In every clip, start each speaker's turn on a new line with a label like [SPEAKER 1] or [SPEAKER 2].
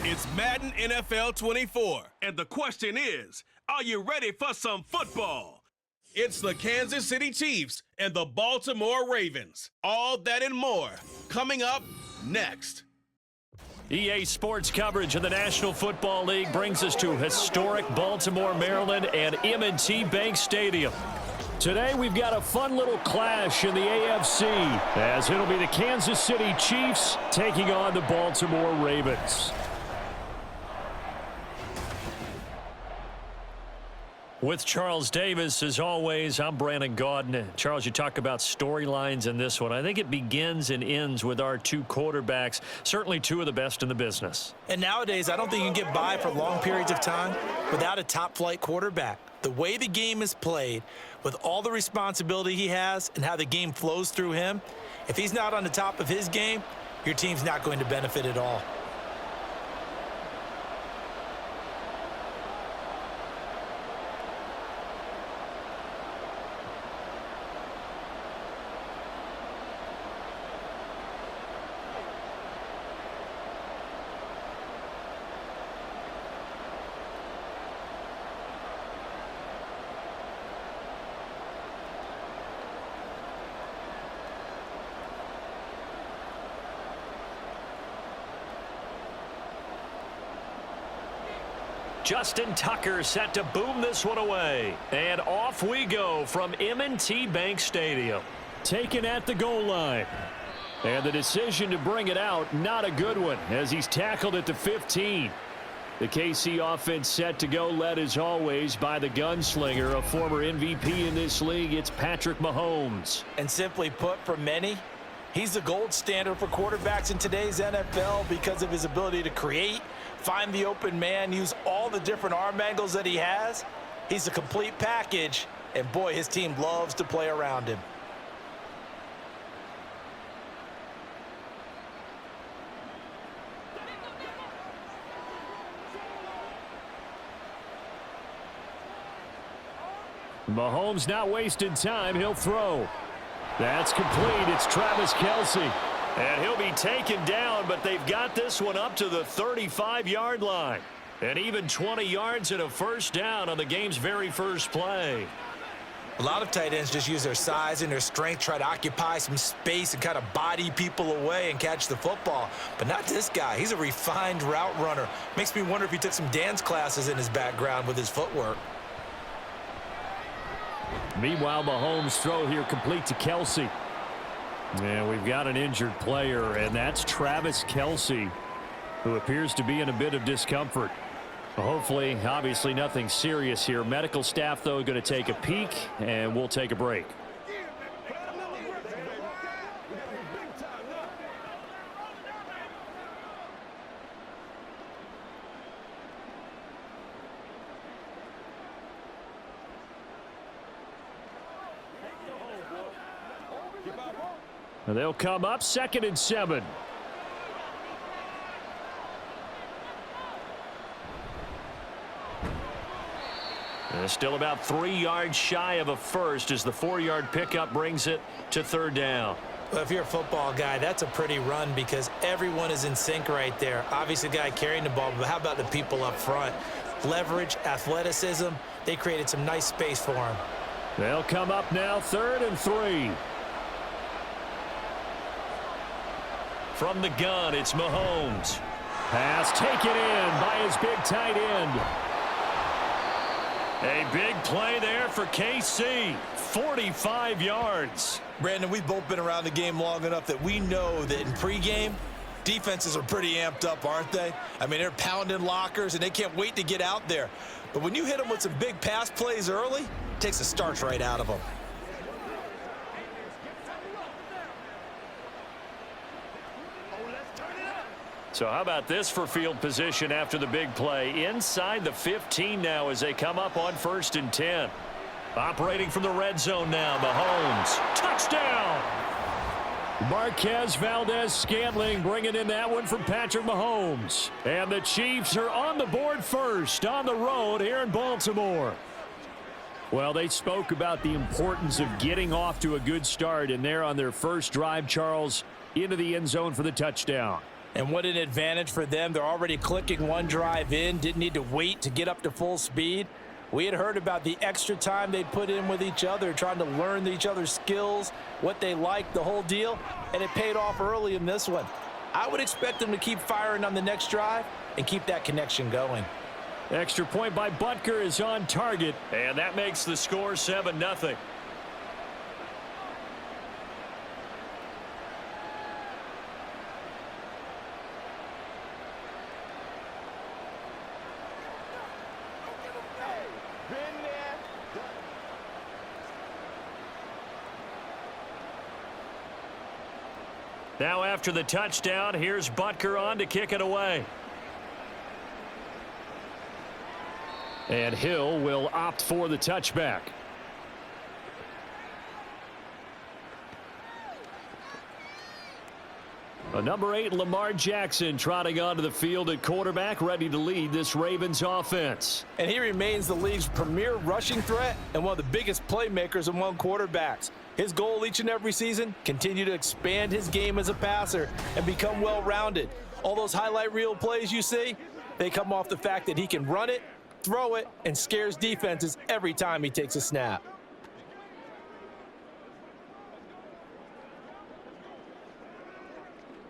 [SPEAKER 1] It's Madden NFL 24, and the question is, are you ready for some football? It's the Kansas City Chiefs and the Baltimore Ravens. All that and more coming up next.
[SPEAKER 2] EA Sports coverage of the National Football League brings us to historic Baltimore, Maryland, and M&T Bank Stadium. Today, we've got a fun little clash in the AFC, as it'll be the Kansas City Chiefs taking on the Baltimore Ravens. With Charles Davis, as always, I'm Brandon Gaudin. Charles, you talk about storylines in this one. I think it begins and ends with our two quarterbacks, certainly two of the best in the business.
[SPEAKER 3] And nowadays, I don't think you can get by for long periods of time without a top-flight quarterback. The way the game is played, with all the responsibility he has and how the game flows through him, if he's not on the top of his game, your team's not going to benefit at all.
[SPEAKER 2] Justin Tucker set to boom this one away. And off we go from M&T Bank Stadium. Taken at the goal line. And the decision to bring it out, not a good one, as he's tackled at the 15. The KC offense set to go, led as always by the gunslinger, a former MVP in this league. It's Patrick Mahomes.
[SPEAKER 3] And simply put, for many, he's the gold standard for quarterbacks in today's NFL because of his ability to create, find the open man, use all the different arm angles that he has. He's a complete package, and boy, his team loves to play around him.
[SPEAKER 2] Mahomes not wasting time. He'll throw. That's complete. It's Travis Kelce. And he'll be taken down, but they've got this one up to the 35-yard line. And even 20 yards and a first down on the game's very first play.
[SPEAKER 3] A lot of tight ends just use their size and their strength, try to occupy some space and kind of body people away and catch the football. But not this guy. He's a refined route runner. Makes me wonder if he took some dance classes in his background with his footwork.
[SPEAKER 2] Meanwhile, Mahomes' throw here complete to Kelce. And we've got an injured player, and that's Travis Kelce, who appears to be in a bit of discomfort. Hopefully, obviously nothing serious here. Medical staff, though, going to take a peek, and we'll take a break. And they'll come up 2nd and 7. And still about 3 yards shy of a first as the 4-yard pickup brings it to 3rd down.
[SPEAKER 3] Well, if you're a football guy, that's a pretty run because everyone is in sync right there. Obviously, the guy carrying the ball, but how about the people up front? Leverage, athleticism, they created some nice space for him.
[SPEAKER 2] They'll come up now 3rd and 3. From the gun, it's Mahomes. Pass taken in by his big tight end. A big play there for KC. 45 yards.
[SPEAKER 3] Brandon, we've both been around the game long enough that we know that in pregame, defenses are pretty amped up, aren't they? I mean, they're pounding lockers, and they can't wait to get out there. But when you hit them with some big pass plays early, it takes the starch right out of them.
[SPEAKER 2] So how about this for field position after the big play? Inside the 15 now as they come up on 1st and 10. Operating from the red zone now, Mahomes. Touchdown! Marquez Valdez-Scantling bringing in that one from Patrick Mahomes. And the Chiefs are on the board first on the road here in Baltimore. Well, they spoke about the importance of getting off to a good start, and they're on their first drive, Charles, into the end zone for the touchdown.
[SPEAKER 3] And what an advantage for them. They're already clicking one drive in, didn't need to wait to get up to full speed. We had heard about the extra time they'd put in with each other, trying to learn each other's skills, what they liked, the whole deal, and it paid off early in this one. I would expect them to keep firing on the next drive and keep that connection going.
[SPEAKER 2] Extra point by Butker is on target, and that makes the score 7-0. Now after the touchdown, here's Butker on to kick it away. And Hill will opt for the touchback. Number 8, Lamar Jackson, trotting onto the field at quarterback, ready to lead this Ravens offense.
[SPEAKER 3] And he remains the league's premier rushing threat and one of the biggest playmakers among quarterbacks. His goal each and every season, continue to expand his game as a passer and become well-rounded. All those highlight reel plays you see, they come off the fact that he can run it, throw it, and scares defenses every time he takes a snap.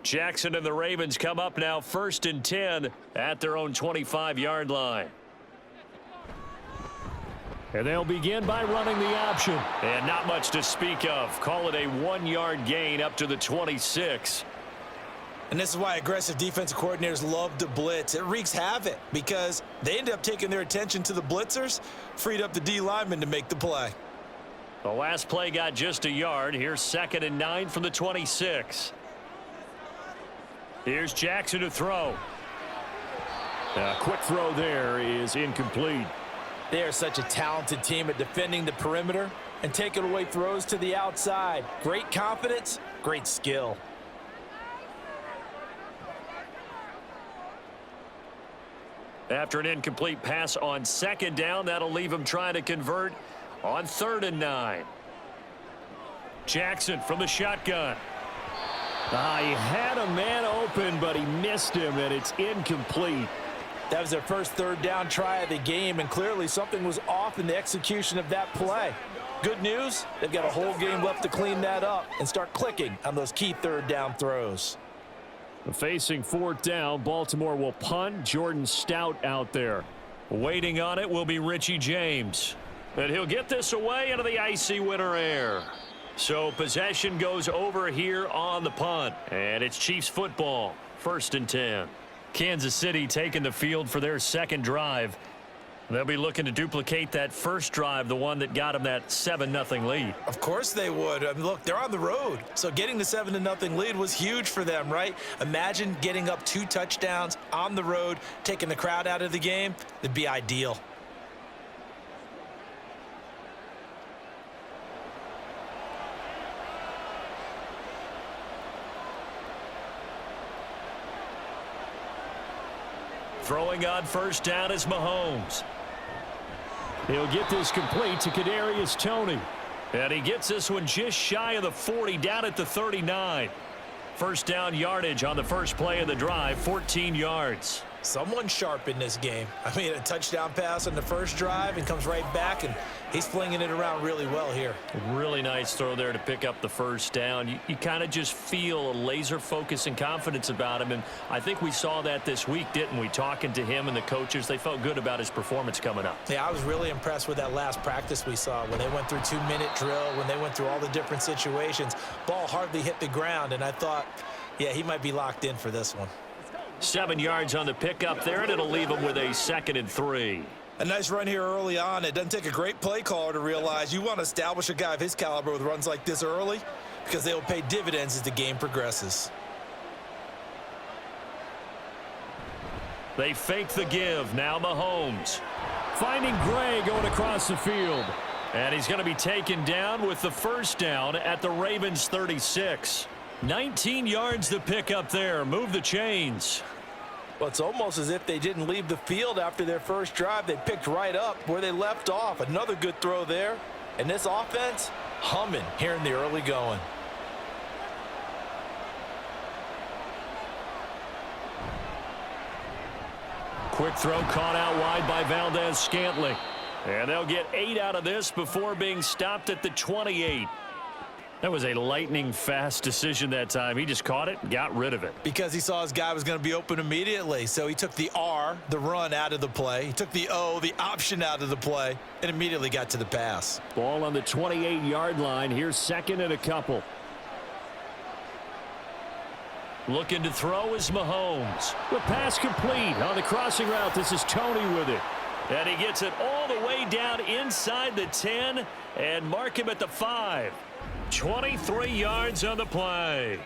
[SPEAKER 2] Jackson and the Ravens come up now 1st and 10 at their own 25-yard line. And they'll begin by running the option. And not much to speak of. Call it a 1-yard gain up to the 26.
[SPEAKER 3] And this is why aggressive defensive coordinators love to blitz. It wreaks havoc because they end up taking their attention to the blitzers, freed up the D lineman to make the play.
[SPEAKER 2] The last play got just a yard. Here's 2nd and 9 from the 26. Here's Jackson to throw. A quick throw there is incomplete.
[SPEAKER 3] They are such a talented team at defending the perimeter and taking away throws to the outside. Great confidence, great skill.
[SPEAKER 2] After an incomplete pass on 2nd down, that'll leave him trying to convert on 3rd and 9. Jackson from the shotgun. He had a man open, but he missed him, and it's incomplete.
[SPEAKER 3] That was their first 3rd down try of the game, and clearly something was off in the execution of that play. Good news, they've got a whole game left to clean that up and start clicking on those key 3rd down throws.
[SPEAKER 2] Facing 4th down, Baltimore will punt. Jordan Stout out there. Waiting on it will be Richie James. And he'll get this away into the icy winter air. So possession goes over here on the punt. And it's Chiefs football, 1st and 10. Kansas City taking the field for their 2nd drive. They'll be looking to duplicate that first drive, the one that got them that 7-0 lead.
[SPEAKER 3] Of course they would. I mean, look, they're on the road. So getting the 7-0 lead was huge for them, right? Imagine getting up 2 touchdowns on the road, taking the crowd out of the game. It'd be ideal.
[SPEAKER 2] Throwing on 1st down is Mahomes. He'll get this complete to Kadarius Toney. And he gets this one just shy of the 40, down at the 39. 1st down yardage on the first play of the drive, 14 yards.
[SPEAKER 3] Someone sharp in this game. I mean, a touchdown pass on the first drive and comes right back, and he's flinging it around really well here.
[SPEAKER 2] Really nice throw there to pick up the 1st down. You kind of just feel a laser focus and confidence about him, and I think we saw that this week, didn't we? Talking to him and the coaches, they felt good about his performance coming up.
[SPEAKER 3] Yeah, I was really impressed with that last practice we saw when they went through 2-minute drill, when they went through all the different situations. Ball hardly hit the ground, and I thought, yeah, he might be locked in for this one.
[SPEAKER 2] 7 yards on the pickup there, and it'll leave him with a 2nd and 3.
[SPEAKER 3] A nice run here early on. It doesn't take a great play caller to realize you want to establish a guy of his caliber with runs like this early because they will pay dividends as the game progresses.
[SPEAKER 2] They fake the give. Now Mahomes. Finding Gray going across the field. And he's going to be taken down with the 1st down at the Ravens 36. 19 yards to pick up there. Move the chains.
[SPEAKER 3] Well, it's almost as if they didn't leave the field after their first drive. They picked right up where they left off. Another good throw there. And this offense, humming here in the early going.
[SPEAKER 2] Quick throw caught out wide by Valdez-Scantling. And they'll get 8 out of this before being stopped at the 28. That was a lightning-fast decision that time. He just caught it and got rid of it.
[SPEAKER 3] Because he saw his guy was going to be open immediately. So he took the R, the run, out of the play. He took the O, the option, out of the play, and immediately got to the pass.
[SPEAKER 2] Ball on the 28-yard line. Here's second and a couple. Looking to throw is Mahomes. The pass complete on the crossing route. This is Tony with it. And he gets it all the way down inside the 10 and mark him at the 5. 23 yards on the play.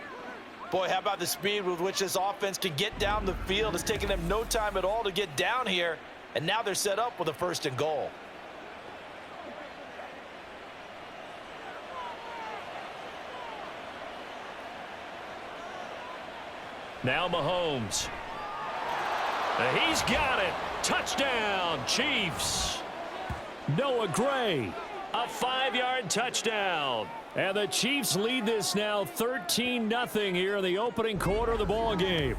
[SPEAKER 3] Boy, how about the speed with which this offense can get down the field? It's taken them no time at all to get down here, and now they're set up with a 1st and goal.
[SPEAKER 2] Now Mahomes. He's got it. Touchdown, Chiefs. Noah Gray, a 5-yard touchdown. And the Chiefs lead this now 13-0 here in the opening quarter of the ball game.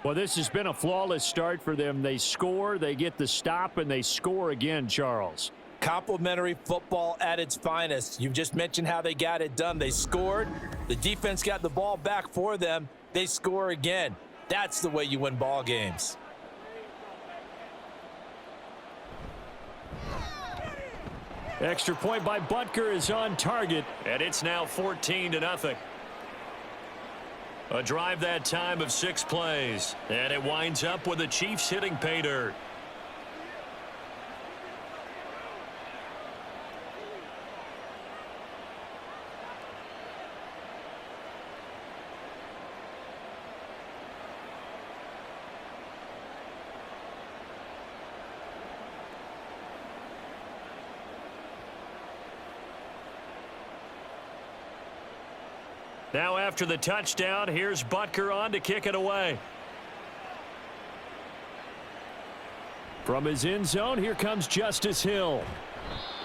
[SPEAKER 2] Well, this has been a flawless start for them. They score, they get the stop, and they score again, Charles.
[SPEAKER 3] Complimentary football at its finest. You've just mentioned how they got it done. They scored. The defense got the ball back for them. They score again. That's the way you win ball games.
[SPEAKER 2] Extra point by Butker is on target, and it's now 14-0. A drive that time of 6 plays, and it winds up with the Chiefs hitting pay dirt. Now after the touchdown, here's Butker on to kick it away. From his end zone, here comes Justice Hill.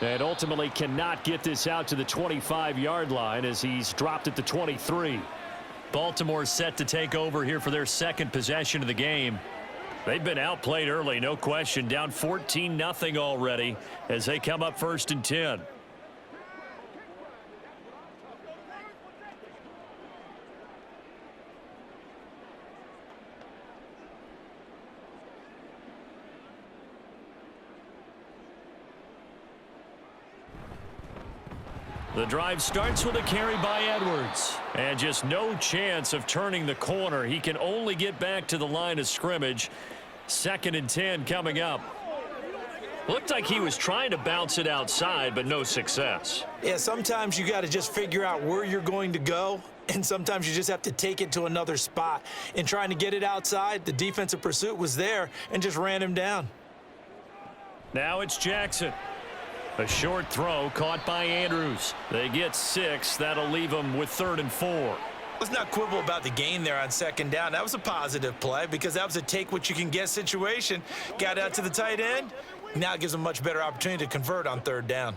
[SPEAKER 2] And ultimately cannot get this out to the 25-yard line as he's dropped at the 23. Baltimore set to take over here for their second possession of the game. They've been outplayed early, no question. Down 14-0 already as they come up 1st and 10. The drive starts with a carry by Edwards. And just no chance of turning the corner. He can only get back to the line of scrimmage. 2nd and 10 coming up. Looked like he was trying to bounce it outside, but no success.
[SPEAKER 3] Yeah, sometimes you got to just figure out where you're going to go, and sometimes you just have to take it to another spot. In trying to get it outside, the defensive pursuit was there and just ran him down.
[SPEAKER 2] Now it's Jackson. A short throw caught by Andrews. They get 6. That'll leave them with 3rd and 4.
[SPEAKER 3] Let's not quibble about the gain there on 2nd down. That was a positive play because that was a take-what-you-can-get situation. Got out to the tight end. Now it gives them a much better opportunity to convert on 3rd down.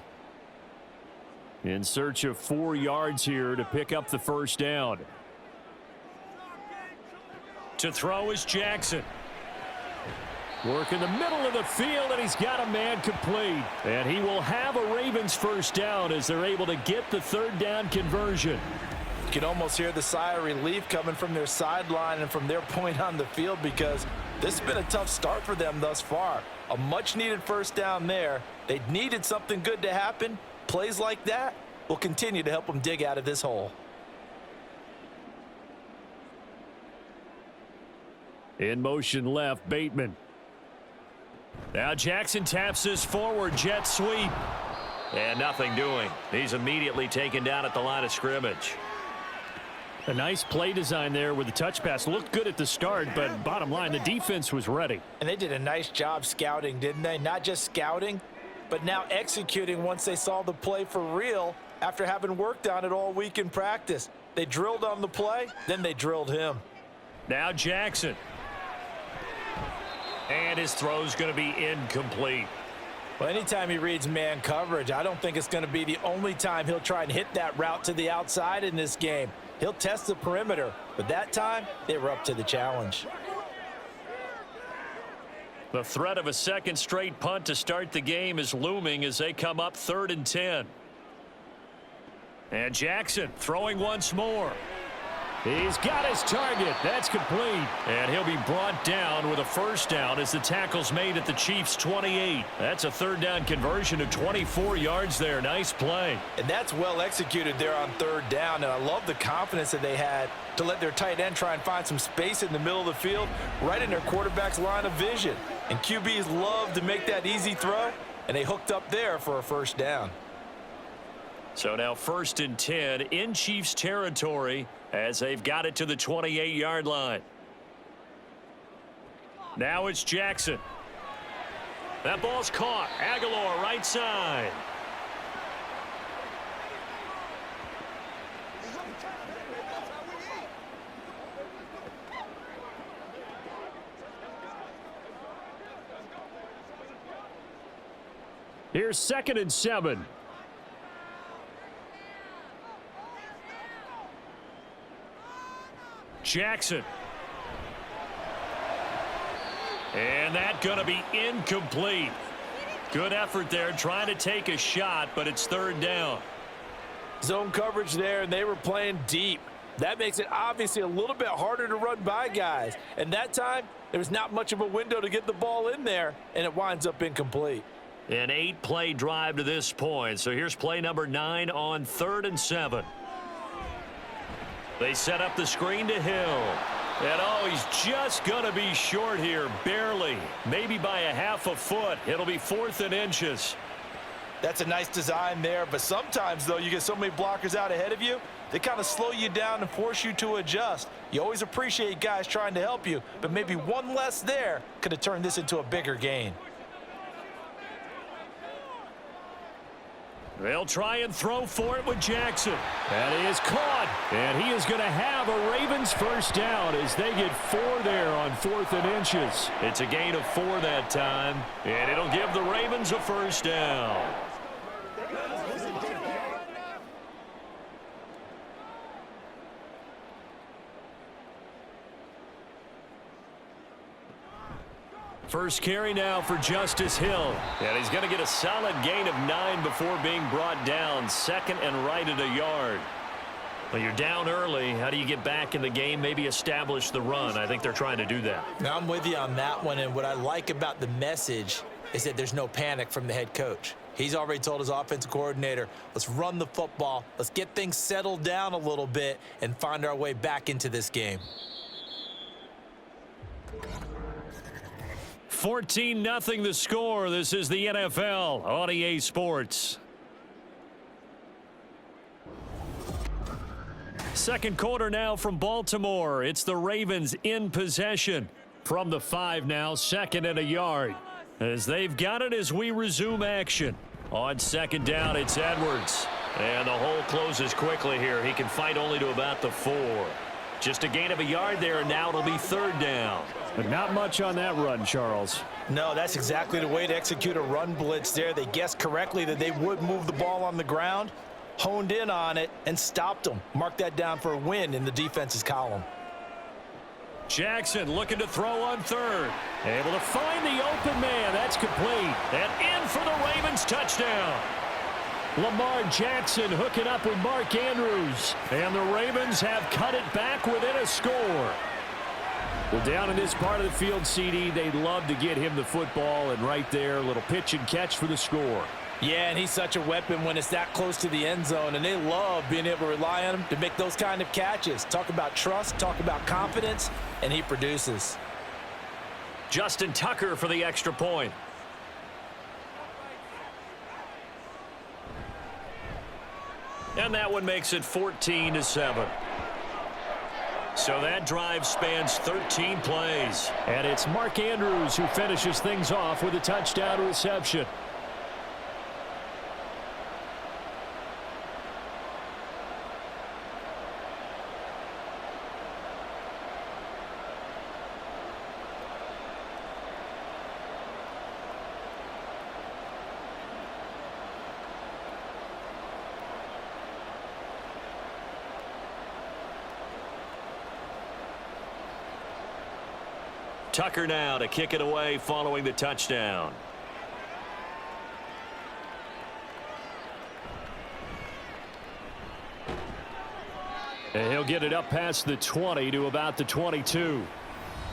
[SPEAKER 2] In search of 4 yards here to pick up the 1st down. To throw is Jackson. Work in the middle of the field, and he's got a man complete. And he will have a Ravens 1st down as they're able to get the 3rd down conversion.
[SPEAKER 3] You can almost hear the sigh of relief coming from their sideline and from their point on the field because this has been a tough start for them thus far. A much-needed 1st down there. They needed something good to happen. Plays like that will continue to help them dig out of this hole.
[SPEAKER 2] In motion left, Bateman. Now Jackson taps this forward jet sweep. And nothing doing. He's immediately taken down at the line of scrimmage. A nice play design there with the touch pass. Looked good at the start, but bottom line, the defense was ready.
[SPEAKER 3] And they did a nice job scouting, didn't they? Not just scouting, but now executing once they saw the play for real after having worked on it all week in practice. They drilled on the play, then they drilled him.
[SPEAKER 2] Now Jackson. And his throw's going to be incomplete.
[SPEAKER 3] Well, anytime he reads man coverage, I don't think it's going to be the only time he'll try and hit that route to the outside in this game. He'll test the perimeter, but that time they were up to the challenge.
[SPEAKER 2] The threat of a second straight punt to start the game is looming as they come up 3rd and 10. And Jackson throwing once more. He's got his target. That's complete. And he'll be brought down with a first down as the tackle's made at the Chiefs' 28. That's a 3rd down conversion of 24 yards there. Nice play.
[SPEAKER 3] And that's well executed there on 3rd down. And I love the confidence that they had to let their tight end try and find some space in the middle of the field, right in their quarterback's line of vision. And QBs love to make that easy throw, and they hooked up there for a first down.
[SPEAKER 2] So now 1st and 10 in Chiefs territory as they've got it to the 28-yard line. Now it's Jackson. That ball's caught. Aguilar right side. Here's 2nd and 7. Jackson. And that going to be incomplete. Good effort there trying to take a shot, but it's 3rd down.
[SPEAKER 3] Zone coverage there, and they were playing deep. That makes it obviously a little bit harder to run by guys. And that time, there was not much of a window to get the ball in there, and it winds up incomplete.
[SPEAKER 2] An 8-play drive to this point. So here's play number 9 on 3rd and 7. They set up the screen to Hill. And oh, he's just going to be short here, barely. Maybe by a half a foot. It'll be 4th and inches.
[SPEAKER 3] That's a nice design there, but sometimes, though, you get so many blockers out ahead of you, they kind of slow you down and force you to adjust. You always appreciate guys trying to help you, but maybe one less there could have turned this into a bigger gain.
[SPEAKER 2] They'll try and throw for it with Jackson. That is caught. And he is going to have a Ravens first down as they get 4 there on 4th and inches. It's a gain of 4 that time. And it'll give the Ravens a first down. First carry now for Justice Hill. And he's going to get a solid gain of 9 before being brought down. 2nd and right at a yard. Well, you're down early. How do you get back in the game? Maybe establish the run. I think they're trying to do that.
[SPEAKER 3] Now, I'm with you on that one, and what I like about the message is that there's no panic from the head coach. He's already told his offensive coordinator, let's run the football, let's get things settled down a little bit and find our way back into this game.
[SPEAKER 2] 14-0 the score. This is the NFL on EA Sports. Second quarter now from Baltimore. It's the Ravens in possession. From the 5 now, 2nd and a yard. As they've got it as we resume action. On 2nd down, it's Edwards. And the hole closes quickly here. He can fight only to about the 4. Just a gain of a yard there, and now it'll be 3rd down.
[SPEAKER 4] But not much on that run, Charles.
[SPEAKER 3] No, that's exactly the way to execute a run blitz there. They guessed correctly that they would move the ball on the ground, honed in on it, and stopped them. Mark that down for a win in the defense's column.
[SPEAKER 2] Jackson looking to throw on 3rd. Able to find the open man. That's complete. And in for the Ravens touchdown. Lamar Jackson hooking up with Mark Andrews. And the Ravens have cut it back within a score.
[SPEAKER 4] Well, down in this part of the field, CD, they'd love to get him the football, and right there, a little pitch and catch for the score.
[SPEAKER 3] Yeah, and he's such a weapon when it's that close to the end zone, and they love being able to rely on him to make those kind of catches. Talk about trust, talk about confidence, and he produces.
[SPEAKER 2] Justin Tucker for the extra point. And that one makes it 14-7. So that drive spans 13 plays.
[SPEAKER 4] And it's Mark Andrews who finishes things off with a touchdown reception.
[SPEAKER 2] Tucker now to kick it away following the touchdown.
[SPEAKER 4] And he'll get it up past the 20 to about the 22.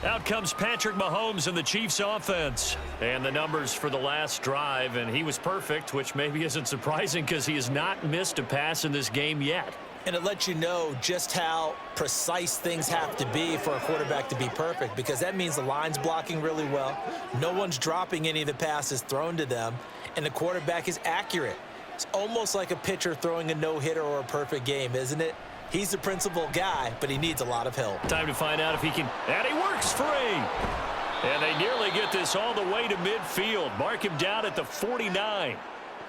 [SPEAKER 2] Out comes Patrick Mahomes and the Chiefs offense. And the numbers for the last drive, and he was perfect, which maybe isn't surprising because he has not missed a pass in this game yet.
[SPEAKER 3] And it lets you know just how precise things have to be for a quarterback to be perfect, because that means the line's blocking really well. No one's dropping any of the passes thrown to them, and the quarterback is accurate. It's almost like a pitcher throwing a no-hitter or a perfect game, isn't it? He's the principal guy, but he needs a lot of help.
[SPEAKER 2] Time to find out if he can. And he works free. And they nearly get this all the way to midfield. Mark him down at the 49.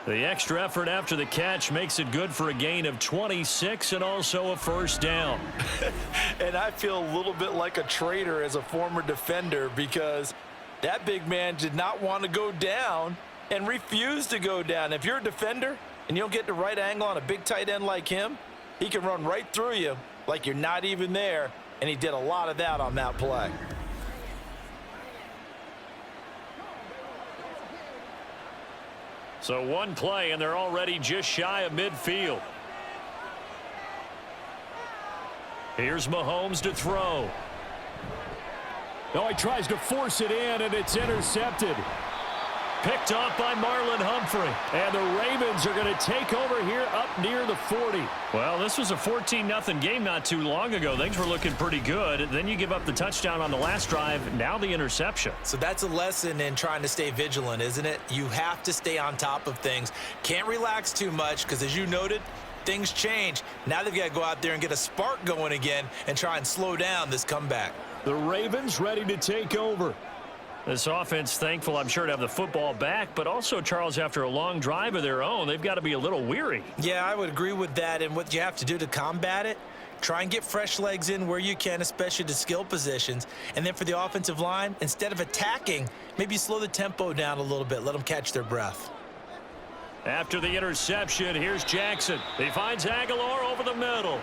[SPEAKER 2] The extra effort after the catch makes it good for a gain of 26 and also a first down.
[SPEAKER 3] And I feel a little bit like a traitor as a former defender, because that big man did not want to go down and refused to go down. If you're a defender and you don't get the right angle on a big tight end like him, he can run right through you like you're not even there, and he did a lot of that on that play.
[SPEAKER 2] So one play, and they're already just shy of midfield. Here's Mahomes to throw.
[SPEAKER 4] Oh, he tries to force it in, and it's intercepted.
[SPEAKER 2] Picked off by Marlon Humphrey.
[SPEAKER 4] And the Ravens are going to take over here up near the 40.
[SPEAKER 2] Well, this was a 14-0 game not too long ago. Things were looking pretty good. Then you give up the touchdown on the last drive. Now the interception.
[SPEAKER 3] So that's a lesson in trying to stay vigilant, isn't it? You have to stay on top of things. Can't relax too much, because as you noted, things change. Now they've got to go out there and get a spark going again and try and slow down this comeback.
[SPEAKER 4] The Ravens ready to take over.
[SPEAKER 2] This offense, thankful, I'm sure, to have the football back, but also, Charles, after a long drive of their own, they've got to be a little weary.
[SPEAKER 3] Yeah, I would agree with that, and what you have to do to combat it, try and get fresh legs in where you can, especially to skill positions, and then for the offensive line, instead of attacking, maybe slow the tempo down a little bit, let them catch their breath.
[SPEAKER 2] After the interception, here's Jackson. He finds Aguilar over the middle.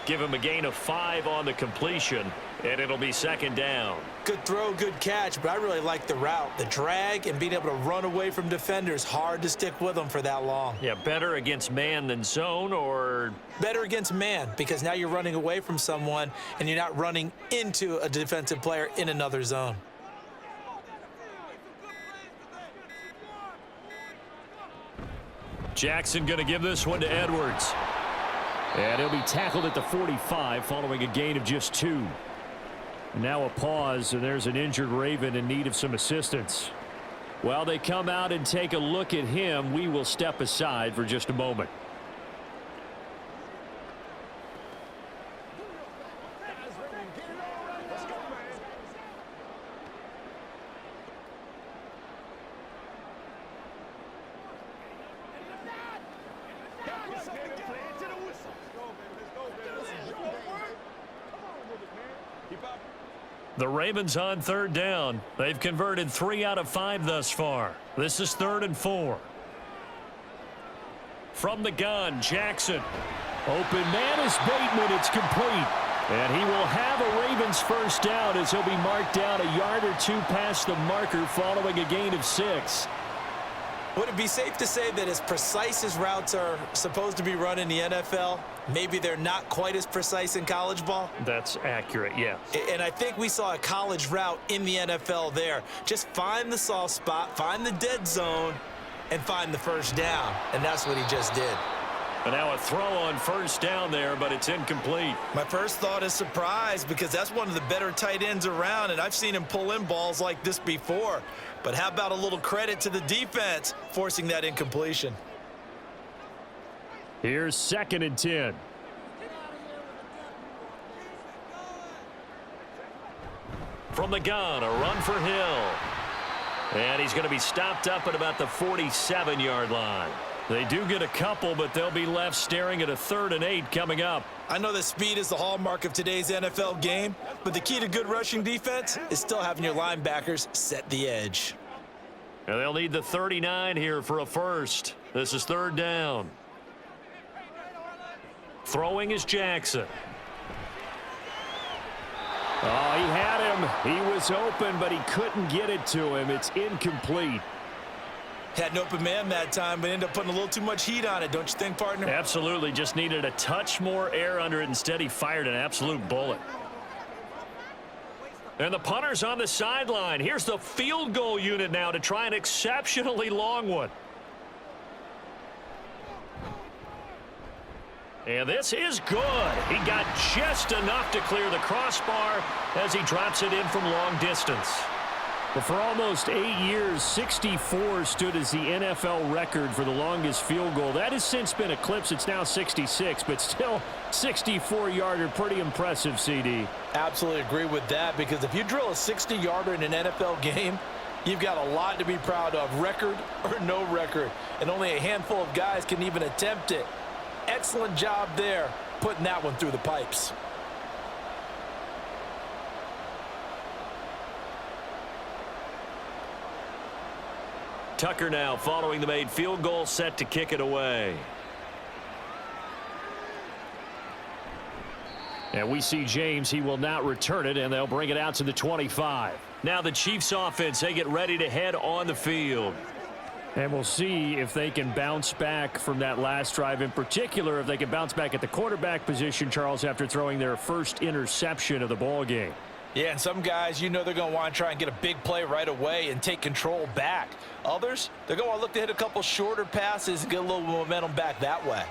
[SPEAKER 2] Give him a gain of 5 on the completion, and it'll be second down.
[SPEAKER 3] Good throw, good catch, but I really like the route. The drag and being able to run away from defenders, hard to stick with them for that long.
[SPEAKER 2] Yeah, better against man than zone, or?
[SPEAKER 3] Better against man, because now you're running away from someone and you're not running into a defensive player in another zone.
[SPEAKER 2] Jackson going to give this one to Edwards.
[SPEAKER 4] And he'll be tackled at the 45 following a gain of just 2. Now a pause, and there's an injured Raven in need of some assistance. While they come out and take a look at him, we will step aside for just a moment.
[SPEAKER 2] The Ravens on third down. They've converted 3 out of 5 thus far. This is 3rd and 4. From the gun, Jackson.
[SPEAKER 4] Open man is Bateman. It's complete. And he will have a Ravens first down as he'll be marked down a yard or 2 past the marker following a gain of 6.
[SPEAKER 3] Would it be safe to say that as precise as routes are supposed to be run in the NFL, maybe they're not quite as precise in college ball?
[SPEAKER 2] That's accurate, yeah.
[SPEAKER 3] And I think we saw a college route in the NFL there. Just find the soft spot, find the dead zone, and find the first down. And that's what he just did.
[SPEAKER 2] And now a throw on first down there, but it's incomplete.
[SPEAKER 3] My first thought is surprise, because that's one of the better tight ends around, and I've seen him pull in balls like this before. But how about a little credit to the defense forcing that incompletion?
[SPEAKER 4] Here's 2nd and 10.
[SPEAKER 2] From the gun, a run for Hill. And he's going to be stopped up at about the 47-yard line. They do get a couple, but they'll be left staring at a 3rd and 8 coming up.
[SPEAKER 3] I know that speed is the hallmark of today's NFL game, but the key to good rushing defense is still having your linebackers set the edge.
[SPEAKER 2] And they'll need the 39 here for a first. This is 3rd down. Throwing is Jackson.
[SPEAKER 4] Oh, he had him. He was open, but he couldn't get it to him. It's incomplete.
[SPEAKER 3] Had an open man that time, but ended up putting a little too much heat on it, don't you think, partner?
[SPEAKER 2] Absolutely. Just needed a touch more air under it. Instead, he fired an absolute bullet. And the punter's on the sideline. Here's the field goal unit now to try an exceptionally long one. And this is good. He got just enough to clear the crossbar as he drops it in from long distance. But for almost 8 years, 64 stood as the NFL record for the longest field goal. That has since been eclipsed. It's now 66, but still 64-yarder. Pretty impressive, CD.
[SPEAKER 3] Absolutely agree with that, because if you drill a 60-yarder in an NFL game, you've got a lot to be proud of, record or no record. And only a handful of guys can even attempt it. Excellent job there, putting that one through the pipes.
[SPEAKER 2] Tucker now following the made field goal, set to kick it away.
[SPEAKER 4] And we see James. He will not return it, and they'll bring it out to the 25.
[SPEAKER 2] Now the Chiefs offense, they get ready to head on the field.
[SPEAKER 4] And we'll see if they can bounce back from that last drive. In particular, if they can bounce back at the quarterback position, Charles, after throwing their first interception of the ball game.
[SPEAKER 3] Yeah, and some guys, you know they're going to want to try and get a big play right away and take control back. Others, they're going to want to look to hit a couple shorter passes and get a little momentum back that way.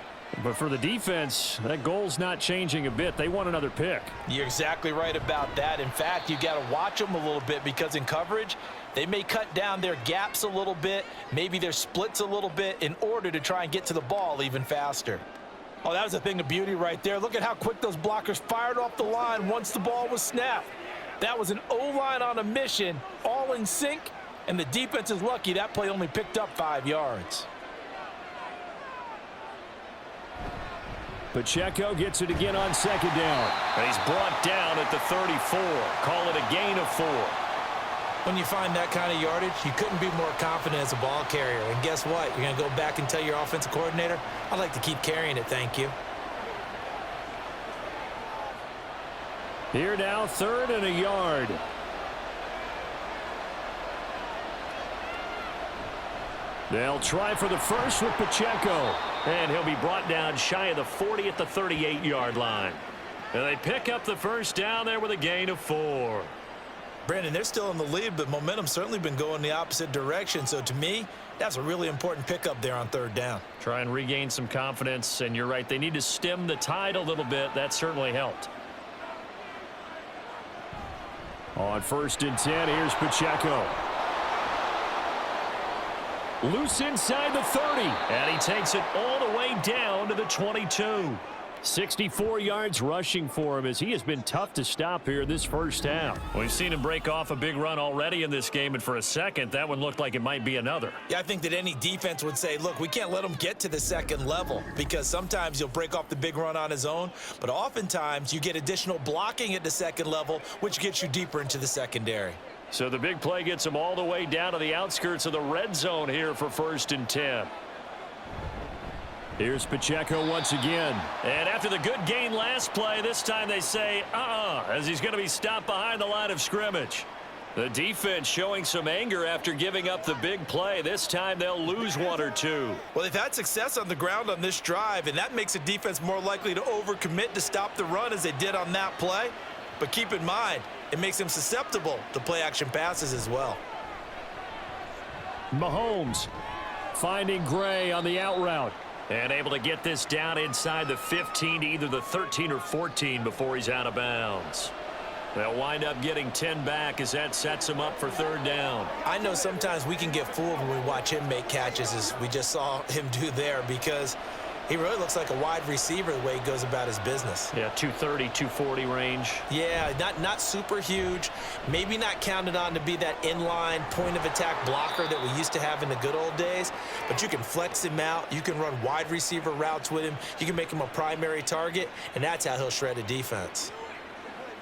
[SPEAKER 4] But for the defense, that goal's not changing a bit. They want another pick.
[SPEAKER 3] You're exactly right about that. In fact, you got to watch them a little bit, because in coverage, they may cut down their gaps a little bit, maybe their splits a little bit, in order to try and get to the ball even faster. Oh, that was a thing of beauty right there. Look at how quick those blockers fired off the line once the ball was snapped. That was an O-line on a mission, all in sync, and the defense is lucky that play only picked up 5 yards.
[SPEAKER 4] Pacheco gets it again on second down.
[SPEAKER 2] And he's brought down at the 34. Call it a gain of 4.
[SPEAKER 3] When you find that kind of yardage, you couldn't be more confident as a ball carrier. And guess what? You're going to go back and tell your offensive coordinator, I'd like to keep carrying it, thank you.
[SPEAKER 4] Here now, 3rd and a yard. They'll try for the first with Pacheco.
[SPEAKER 2] And he'll be brought down shy of the 40 at the 38-yard line. And they pick up the first down there with a gain of 4.
[SPEAKER 3] Brandon, they're still in the lead, but momentum's certainly been going the opposite direction. So to me, that's a really important pickup there on 3rd down.
[SPEAKER 2] Try and regain some confidence, and you're right, they need to stem the tide a little bit. That certainly helped.
[SPEAKER 4] On 1st and 10, here's Pacheco. Loose inside the 30.
[SPEAKER 2] And he takes it all the way down to the 22.
[SPEAKER 4] 64 yards rushing for him, as he has been tough to stop here this first half.
[SPEAKER 2] We've seen him break off a big run already in this game, and for a second, that one looked like it might be another.
[SPEAKER 3] Yeah, I think that any defense would say, look, we can't let him get to the second level, because sometimes he'll break off the big run on his own, but oftentimes you get additional blocking at the second level, which gets you deeper into the secondary.
[SPEAKER 2] So the big play gets him all the way down to the outskirts of the red zone here for 1st and 10.
[SPEAKER 4] Here's Pacheco once again.
[SPEAKER 2] And after the good gain last play, this time they say, as he's going to be stopped behind the line of scrimmage. The defense showing some anger after giving up the big play. This time they'll lose 1 or 2.
[SPEAKER 3] Well, they've had success on the ground on this drive, and that makes a defense more likely to overcommit to stop the run as they did on that play. But keep in mind, it makes them susceptible to play-action passes as well.
[SPEAKER 4] Mahomes finding Gray on the out route.
[SPEAKER 2] And able to get this down inside the 15 to either the 13 or 14 before he's out of bounds. They'll wind up getting 10 back as that sets him up for 3rd down.
[SPEAKER 3] I know sometimes we can get fooled when we watch him make catches, as we just saw him do there, because he really looks like a wide receiver the way he goes about his business.
[SPEAKER 2] Yeah, 230, 240 range.
[SPEAKER 3] Yeah, not super huge. Maybe not counted on to be that inline point-of-attack blocker that we used to have in the good old days. But you can flex him out. You can run wide receiver routes with him. You can make him a primary target, and that's how he'll shred a defense.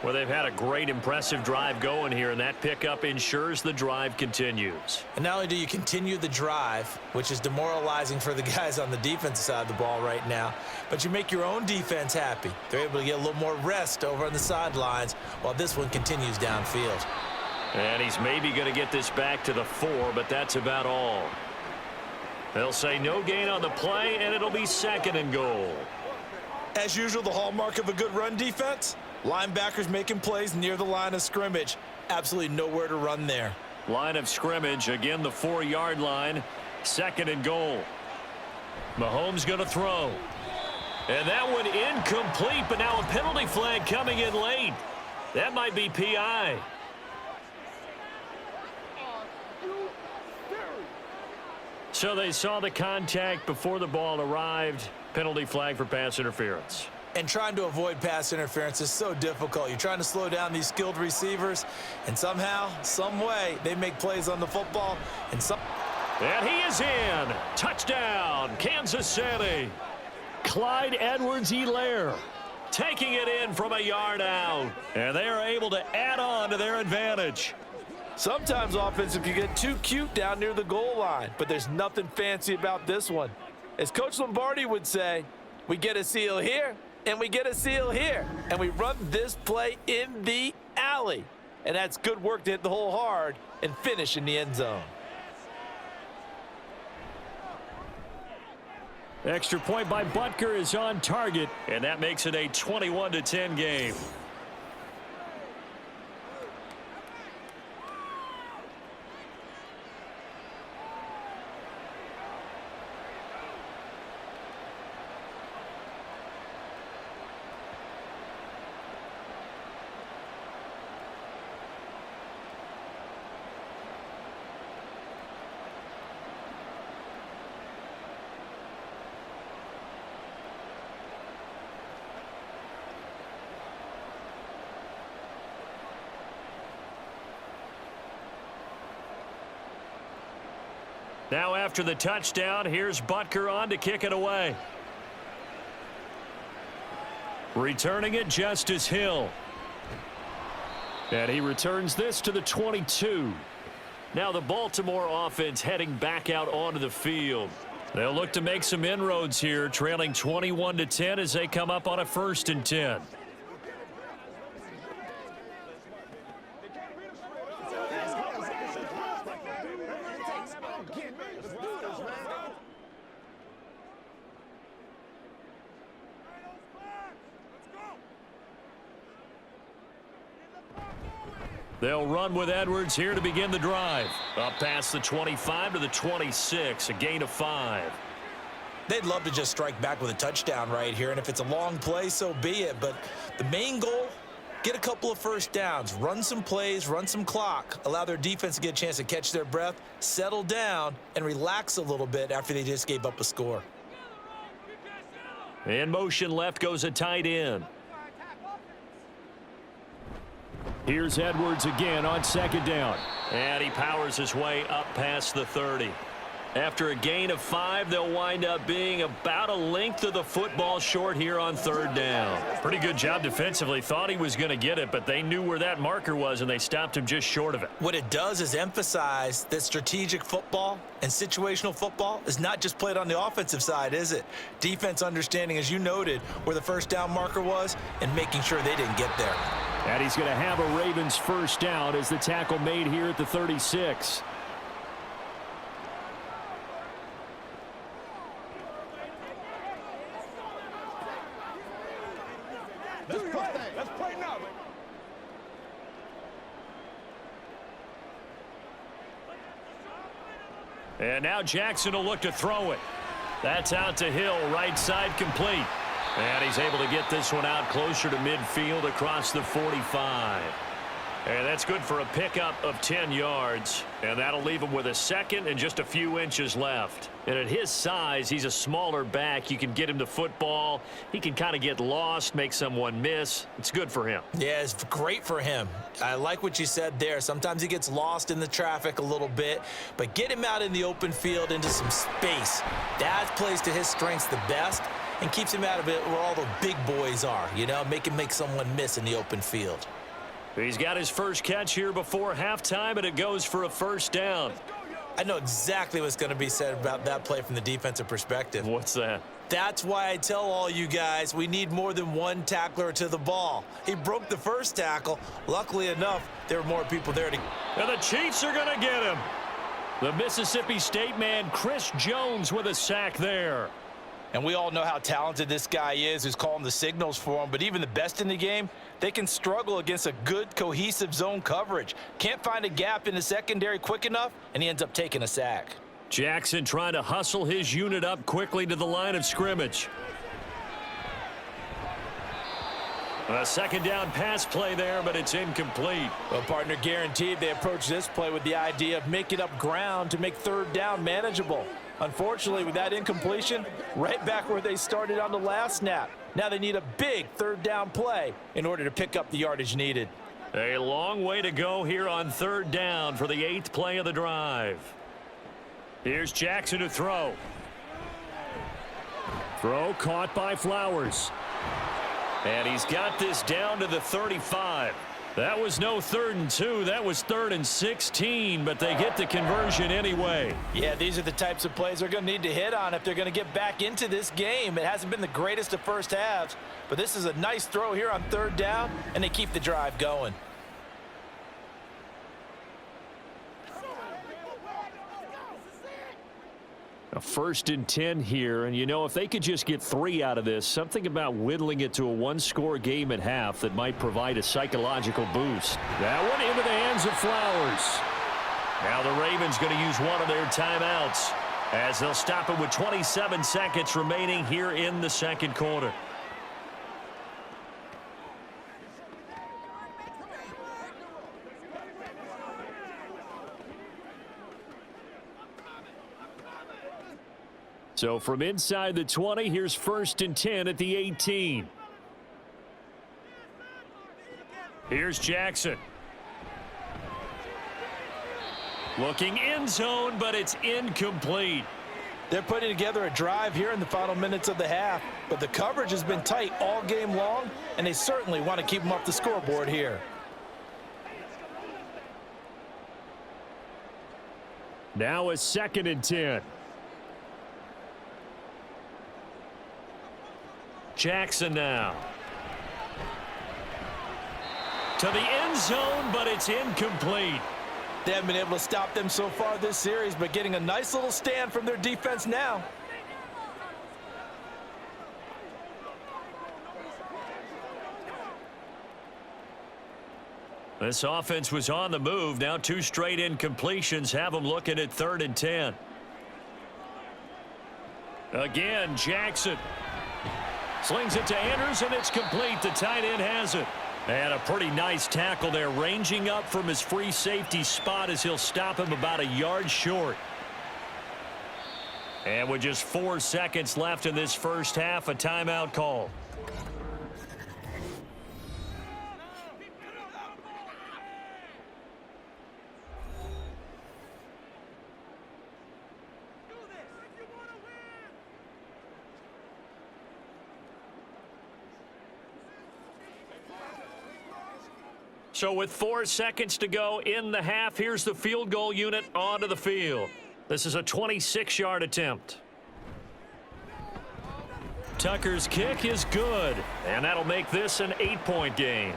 [SPEAKER 2] Well, they've had a great, impressive drive going here, and that pickup ensures the drive continues.
[SPEAKER 3] And not only do you continue the drive, which is demoralizing for the guys on the defensive side of the ball right now, but you make your own defense happy. They're able to get a little more rest over on the sidelines while this one continues downfield.
[SPEAKER 2] And he's maybe going to get this back to the 4, but that's about all. They'll say no gain on the play, and it'll be 2nd and goal.
[SPEAKER 3] As usual, the hallmark of a good run defense, linebackers making plays near the line of scrimmage. Absolutely nowhere to run there.
[SPEAKER 2] Line of scrimmage, again the 4-yard line, 2nd and goal. Mahomes going to throw. And that one incomplete, but now a penalty flag coming in late. That might be PI. So they saw the contact before the ball arrived. Penalty flag for pass interference.
[SPEAKER 3] And trying to avoid pass interference is so difficult. You're trying to slow down these skilled receivers, and somehow, some way, they make plays on the football. And
[SPEAKER 2] he is in. Touchdown, Kansas City.
[SPEAKER 4] Clyde Edwards-Helaire
[SPEAKER 2] Taking it in from a yard out. And they are able to add on to their advantage.
[SPEAKER 3] sometimes offensive can get too cute down near the goal line, but there's nothing fancy about this one. As Coach Lombardi would say, we get a seal here, and we get a seal here, and we run this play in the alley. And that's good work to hit the hole hard and finish in the end zone.
[SPEAKER 4] Extra point by Butker is on target.
[SPEAKER 2] And that makes it a 21-10 game. Now after the touchdown, here's Butker on to kick it away. Returning it, Justice Hill. And he returns this to the 22. Now the Baltimore offense heading back out onto the field. They'll look to make some inroads here, trailing 21-10 as they come up on a 1st and 10. They'll run with Edwards here to begin the drive. Up past the 25 to the 26, a gain of 5.
[SPEAKER 3] They'd love to just strike back with a touchdown right here, and if it's a long play, so be it. But the main goal, get a couple of first downs, run some plays, run some clock, allow their defense to get a chance to catch their breath, settle down, and relax a little bit after they just gave up a score.
[SPEAKER 2] In motion left goes a tight end.
[SPEAKER 4] Here's Edwards again on 2nd down.
[SPEAKER 2] And he powers his way up past the 30. After a gain of 5, they'll wind up being about a length of the football short here on 3rd down. Pretty good job defensively. Thought he was going to get it, but they knew where that marker was, and they stopped him just short of it.
[SPEAKER 3] What it does is emphasize that strategic football and situational football is not just played on the offensive side, is it? Defense understanding, as you noted, where the 1st down marker was and making sure they didn't get there.
[SPEAKER 4] And he's going to have a Ravens 1st down as the tackle made here at the 36.
[SPEAKER 5] Let's play now.
[SPEAKER 2] And now Jackson will look to throw it. That's out to Hill, right side complete. And he's able to get this one out closer to midfield across the 45. And that's good for a pickup of 10 yards. And that'll leave him with a 2nd and just a few inches left. And at his size, he's a smaller back. You can get him the football. He can kind of get lost, make someone miss. It's good for him.
[SPEAKER 3] Yeah, it's great for him. I like what you said there. Sometimes he gets lost in the traffic a little bit, but get him out in the open field into some space. That plays to his strengths the best. and keeps him out of it where all the big boys are, you know, make someone miss in the open field.
[SPEAKER 2] He's got his first catch here before halftime, and it goes for a first down.
[SPEAKER 3] I know exactly what's going to be said about that play from the defensive perspective.
[SPEAKER 2] What's that?
[SPEAKER 3] That's why I tell all you guys we need more than one tackler to the ball. He broke the first tackle. Luckily enough, there were more people there to...
[SPEAKER 2] And the Chiefs are going to get him. The Mississippi State man, Chris Jones, with a sack there.
[SPEAKER 3] And we all know how talented this guy is who's calling the signals for him. But even the best in the game, they can struggle against a good, cohesive zone coverage. Can't find a gap in the secondary quick enough, and he ends up taking a sack.
[SPEAKER 2] Jackson trying to hustle his unit up quickly to the line of scrimmage. A second down pass play there, but it's incomplete.
[SPEAKER 3] Well, partner, guaranteed they approach this play with the idea of making up ground to make third down manageable. Unfortunately, with that incompletion, right back where they started on the last snap. Now they need a big third down play in order to pick up the yardage needed.
[SPEAKER 2] A long way to go here on third down for the 8th play of the drive. Here's Jackson to throw.
[SPEAKER 4] Throw caught by Flowers.
[SPEAKER 2] And he's got this down to the 35. That was no 3rd and 2. That was 3rd and 16, but they get the conversion anyway.
[SPEAKER 3] Yeah, these are the types of plays they're going to need to hit on if they're going to get back into this game. It hasn't been the greatest of first halves, but this is a nice throw here on third down, and they keep the drive going.
[SPEAKER 4] A 1st and 10 here, and you know, if they could just get 3 out of this, something about whittling it to a one-score game at half that might provide a psychological boost. That one into the hands of Flowers.
[SPEAKER 2] Now the Ravens going to use one of their timeouts as they'll stop it with 27 seconds remaining here in the second quarter.
[SPEAKER 4] So from inside the 20, here's 1st and 10 at the 18.
[SPEAKER 2] Here's Jackson. Looking end zone, but it's incomplete.
[SPEAKER 3] They're putting together a drive here in the final minutes of the half, but the coverage has been tight all game long, and they certainly want to keep them off the scoreboard here.
[SPEAKER 4] Now a 2nd and 10.
[SPEAKER 2] Jackson now. To the end zone, but it's incomplete.
[SPEAKER 3] They haven't been able to stop them so far this series, but getting a nice little stand from their defense now.
[SPEAKER 2] This offense was on the move. Now 2 straight incompletions have them looking at 3rd and 10. Again, Jackson. Slings it to Andrews, and it's complete. The tight end has it. And a pretty nice tackle there, ranging up from his free safety spot as he'll stop him about a yard short. And with just 4 seconds left in this first half, a timeout call. So with 4 seconds to go in the half, here's the field goal unit onto the field. This is a 26-yard attempt. Tucker's kick is good, and that'll make this an 8-point game.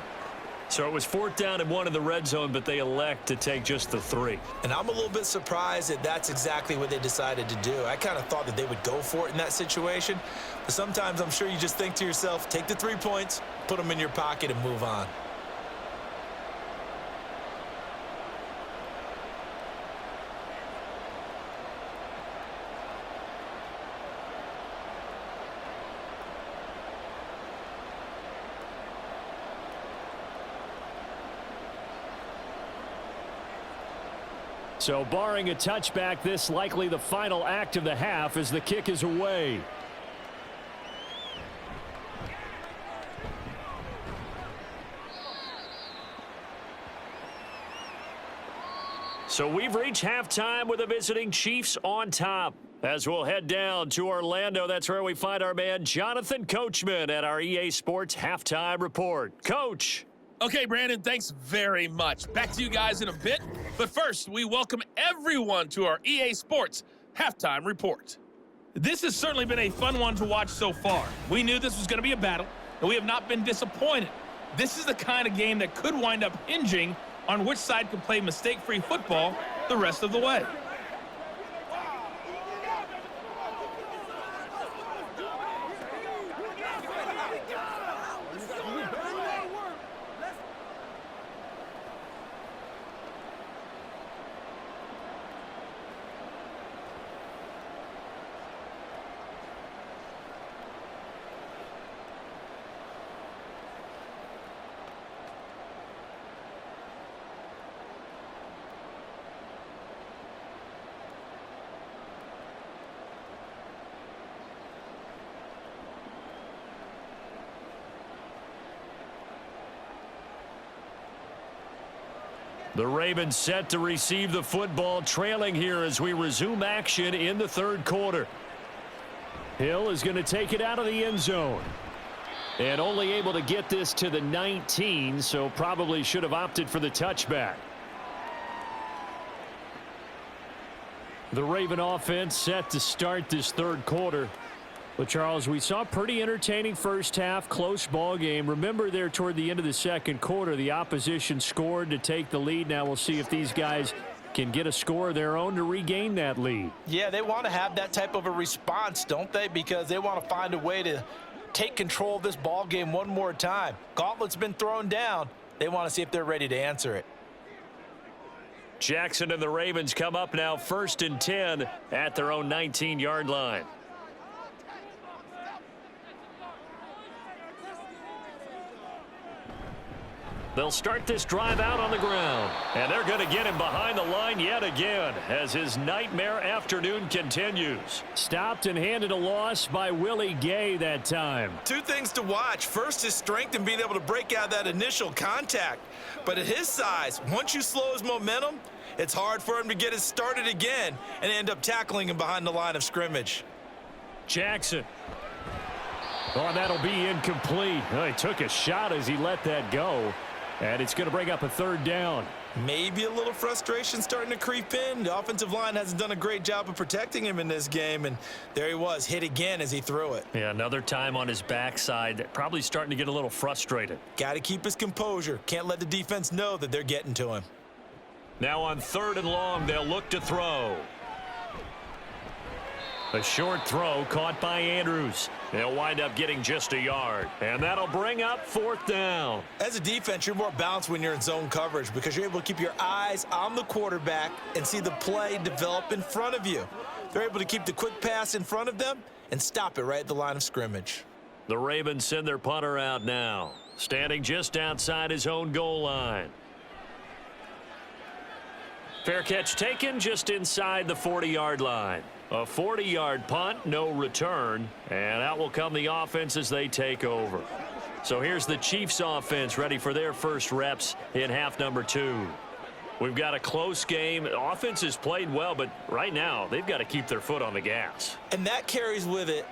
[SPEAKER 2] So it was 4th down and 1 in the red zone, but they elect to take just the 3.
[SPEAKER 3] And I'm a little bit surprised that that's exactly what they decided to do. I kind of thought that they would go for it in that situation. But sometimes I'm sure you just think to yourself, take the 3 points, put them in your pocket, and move on.
[SPEAKER 4] So barring a touchback, this likely the final act of the half as the kick is away.
[SPEAKER 2] So we've reached halftime with the visiting Chiefs on top. As we'll head down to Orlando, that's where we find our man Jonathan Coachman at our EA Sports Halftime Report. Coach.
[SPEAKER 6] Okay, Brandon, thanks very much. Back to you guys in a bit. But first, we welcome everyone to our EA Sports Halftime Report. This has certainly been a fun one to watch so far. We knew this was going to be a battle, and we have not been disappointed. This is the kind of game that could wind up hinging on which side can play mistake-free football the rest of the way.
[SPEAKER 2] The Ravens set to receive the football, trailing here as we resume action in the third quarter.
[SPEAKER 4] Hill is going to take it out of the end zone. And only able to get this to the 19, so probably should have opted for the touchback. The Raven offense set to start this third quarter. But, Charles, we saw a pretty entertaining first half, close ball game. Remember there toward the end of the second quarter, the opposition scored to take the lead. Now we'll see if these guys can get a score of their own to regain that lead.
[SPEAKER 3] Yeah, they want to have that type of a response, don't they? Because they want to find a way to take control of this ball game one more time. Gauntlet's been thrown down. They want to see if they're ready to answer it.
[SPEAKER 2] Jackson and the Ravens come up now 1st and 10 at their own 19-yard line. They'll start this drive out on the ground. And they're going to get him behind the line yet again as his nightmare afternoon continues.
[SPEAKER 4] Stopped and handed a loss by Willie Gay that time.
[SPEAKER 7] Two things to watch. First, his strength and being able to break out that initial contact. But at his size, once you slow his momentum, it's hard for him to get it started again and end up tackling him behind the line of scrimmage.
[SPEAKER 4] Jackson. Oh, that'll be incomplete. Oh, he took a shot as he let that go. And it's going to bring up a third down.
[SPEAKER 7] Maybe a little frustration starting to creep in. The offensive line hasn't done a great job of protecting him in this game, and there he was, hit again as he threw it.
[SPEAKER 2] Yeah, another time on his backside, probably starting to get a little frustrated.
[SPEAKER 7] Got to keep his composure. Can't let the defense know that they're getting to him.
[SPEAKER 2] Now on 3rd and long, they'll look to throw. A short throw caught by Andrews. They'll wind up getting just a yard. And that'll bring up 4th down.
[SPEAKER 7] As a defense, you're more balanced when you're in zone coverage because you're able to keep your eyes on the quarterback and see the play develop in front of you. They're able to keep the quick pass in front of them and stop it right at the line of scrimmage.
[SPEAKER 2] The Ravens send their punter out now, standing just outside his own goal line. Fair catch taken just inside the 40-yard line. A 40-yard punt, no return, and out will come the offense as they take over. So here's the Chiefs offense ready for their first reps in half number 2. We've got a close game. The offense has played well, but right now they've got to keep their foot on the gas.
[SPEAKER 7] And that carries with it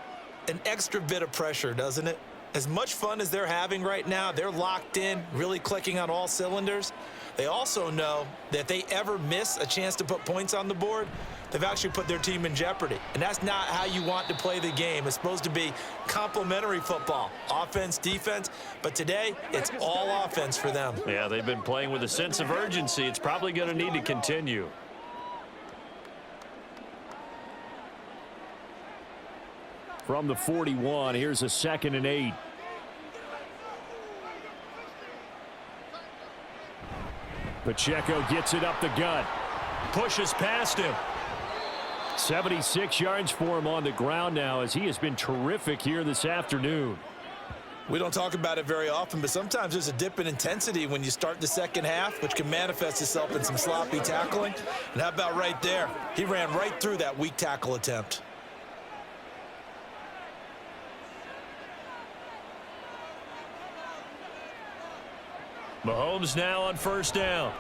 [SPEAKER 7] an extra bit of pressure, doesn't it? As much fun as they're having right now, they're locked in, really clicking on all cylinders. They also know that if they ever miss a chance to put points on the board, they've actually put their team in jeopardy. And that's not how you want to play the game. It's supposed to be complementary football, offense, defense. But today, it's all offense for them.
[SPEAKER 2] Yeah, they've been playing with a sense of urgency. It's probably going to need to continue.
[SPEAKER 4] From the 41, here's a 2nd and 8. Pacheco gets it up the gut.
[SPEAKER 2] Pushes past him.
[SPEAKER 4] 76 yards for him on the ground now as he has been terrific here this afternoon.
[SPEAKER 7] We don't talk about it very often, but sometimes there's a dip in intensity when you start the second half, which can manifest itself in some sloppy tackling. And how about right there? He ran right through that weak tackle attempt.
[SPEAKER 2] Mahomes now on 1st down.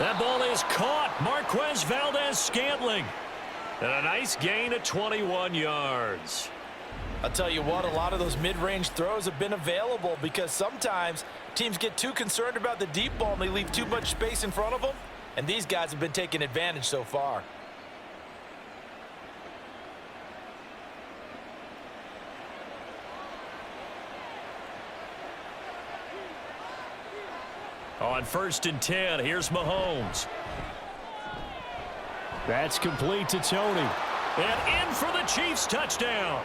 [SPEAKER 2] That ball is caught. Marquez Valdez-Scantling. And a nice gain of 21 yards.
[SPEAKER 3] I'll tell you what, a lot of those mid-range throws have been available because sometimes teams get too concerned about the deep ball and they leave too much space in front of them, and these guys have been taking advantage so far.
[SPEAKER 2] On 1st and 10, here's Mahomes.
[SPEAKER 4] That's complete to Tony.
[SPEAKER 2] And in for the Chiefs touchdown.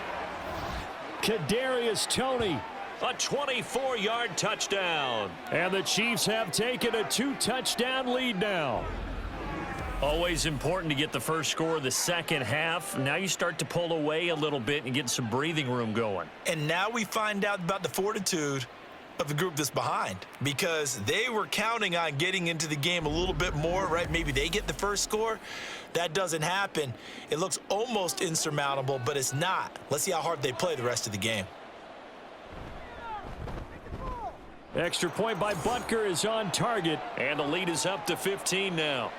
[SPEAKER 4] Kadarius Toney.
[SPEAKER 2] A 24-yard touchdown.
[SPEAKER 4] And the Chiefs have taken a 2-touchdown lead now.
[SPEAKER 2] Always important to get the first score of the second half. Now you start to pull away a little bit and get some breathing room going.
[SPEAKER 7] And now we find out about the fortitude of the group that's behind, because they were counting on getting into the game a little bit more, right? Maybe they get the first score. That doesn't happen. It looks almost insurmountable, but it's not. Let's see how hard they play the rest of the game.
[SPEAKER 4] Extra point by Butker is on target.
[SPEAKER 2] And the lead is up to 15 now.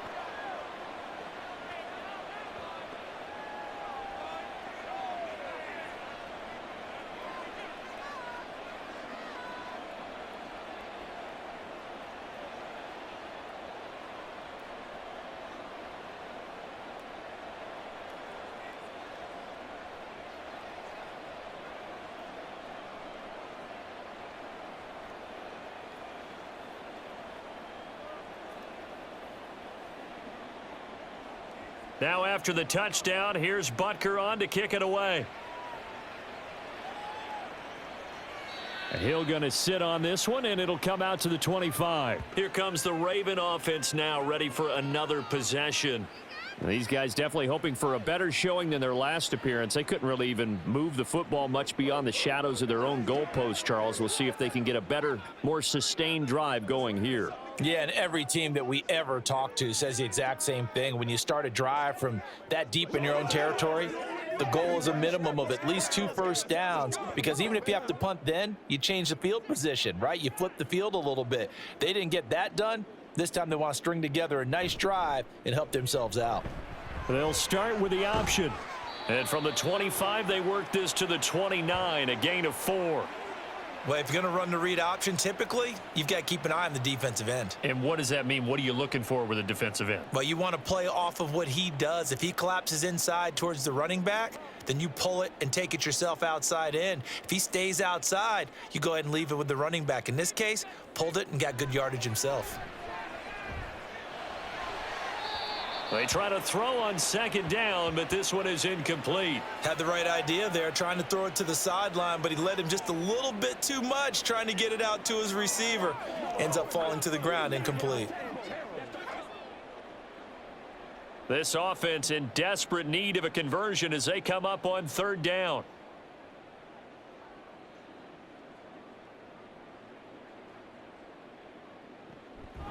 [SPEAKER 2] Now after the touchdown, here's Butker on to kick it away.
[SPEAKER 4] And Hill going to sit on this one, and it'll come out to the 25.
[SPEAKER 2] Here comes the Raven offense now, ready for another possession.
[SPEAKER 4] And these guys definitely hoping for a better showing than their last appearance. They couldn't really even move the football much beyond the shadows of their own goalpost, Charles. We'll see if they can get a better, more sustained drive going here.
[SPEAKER 3] Yeah, and every team that we ever talk to says the exact same thing. When you start a drive from that deep in your own territory, the goal is a minimum of at least 2 first downs, because even if you have to punt then, you change the field position, right? You flip the field a little bit. They didn't get that done. This time they want to string together a nice drive and help themselves out.
[SPEAKER 4] They'll start with the option.
[SPEAKER 2] And from the 25, they work this to the 29, a gain of 4.
[SPEAKER 7] Well, if you're going to run the read option, typically, you've got to keep an eye on the defensive end.
[SPEAKER 2] And what does that mean? What are you looking for with a defensive end?
[SPEAKER 7] Well, you want to play off of what he does. If he collapses inside towards the running back, then you pull it and take it yourself outside in. If he stays outside, you go ahead and leave it with the running back. In this case, pulled it and got good yardage himself.
[SPEAKER 2] They try to throw on 2nd down, but this one is incomplete.
[SPEAKER 7] Had the right idea there, trying to throw it to the sideline, but he led him just a little bit too much, trying to get it out to his receiver. Ends up falling to the ground, incomplete.
[SPEAKER 2] This offense in desperate need of a conversion as they come up on 3rd down.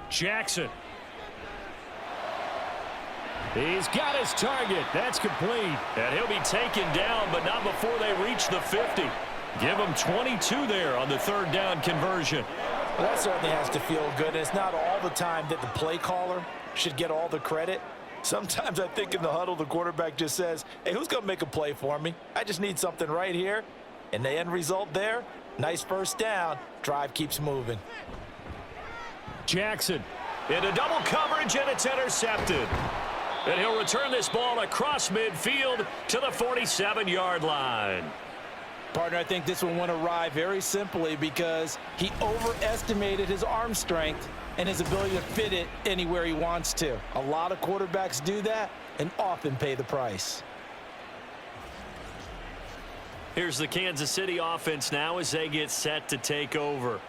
[SPEAKER 4] Jackson. He's got his target. That's complete.
[SPEAKER 2] And he'll be taken down, but not before they reach the 50. Give him 22 there on the 3rd down conversion.
[SPEAKER 3] Well, that certainly has to feel good. And it's not all the time that the play caller should get all the credit. Sometimes I think in the huddle, the quarterback just says, hey, who's going to make a play for me? I just need something right here. And the end result there, nice first down. Drive keeps moving.
[SPEAKER 4] Jackson.
[SPEAKER 2] Into double coverage, and it's intercepted. And he'll return this ball across midfield to the 47-yard line.
[SPEAKER 3] Partner, I think this one went awry very simply because he overestimated his arm strength and his ability to fit it anywhere he wants to. A lot of quarterbacks do that and often pay the price.
[SPEAKER 2] Here's the Kansas City offense now as they get set to take over.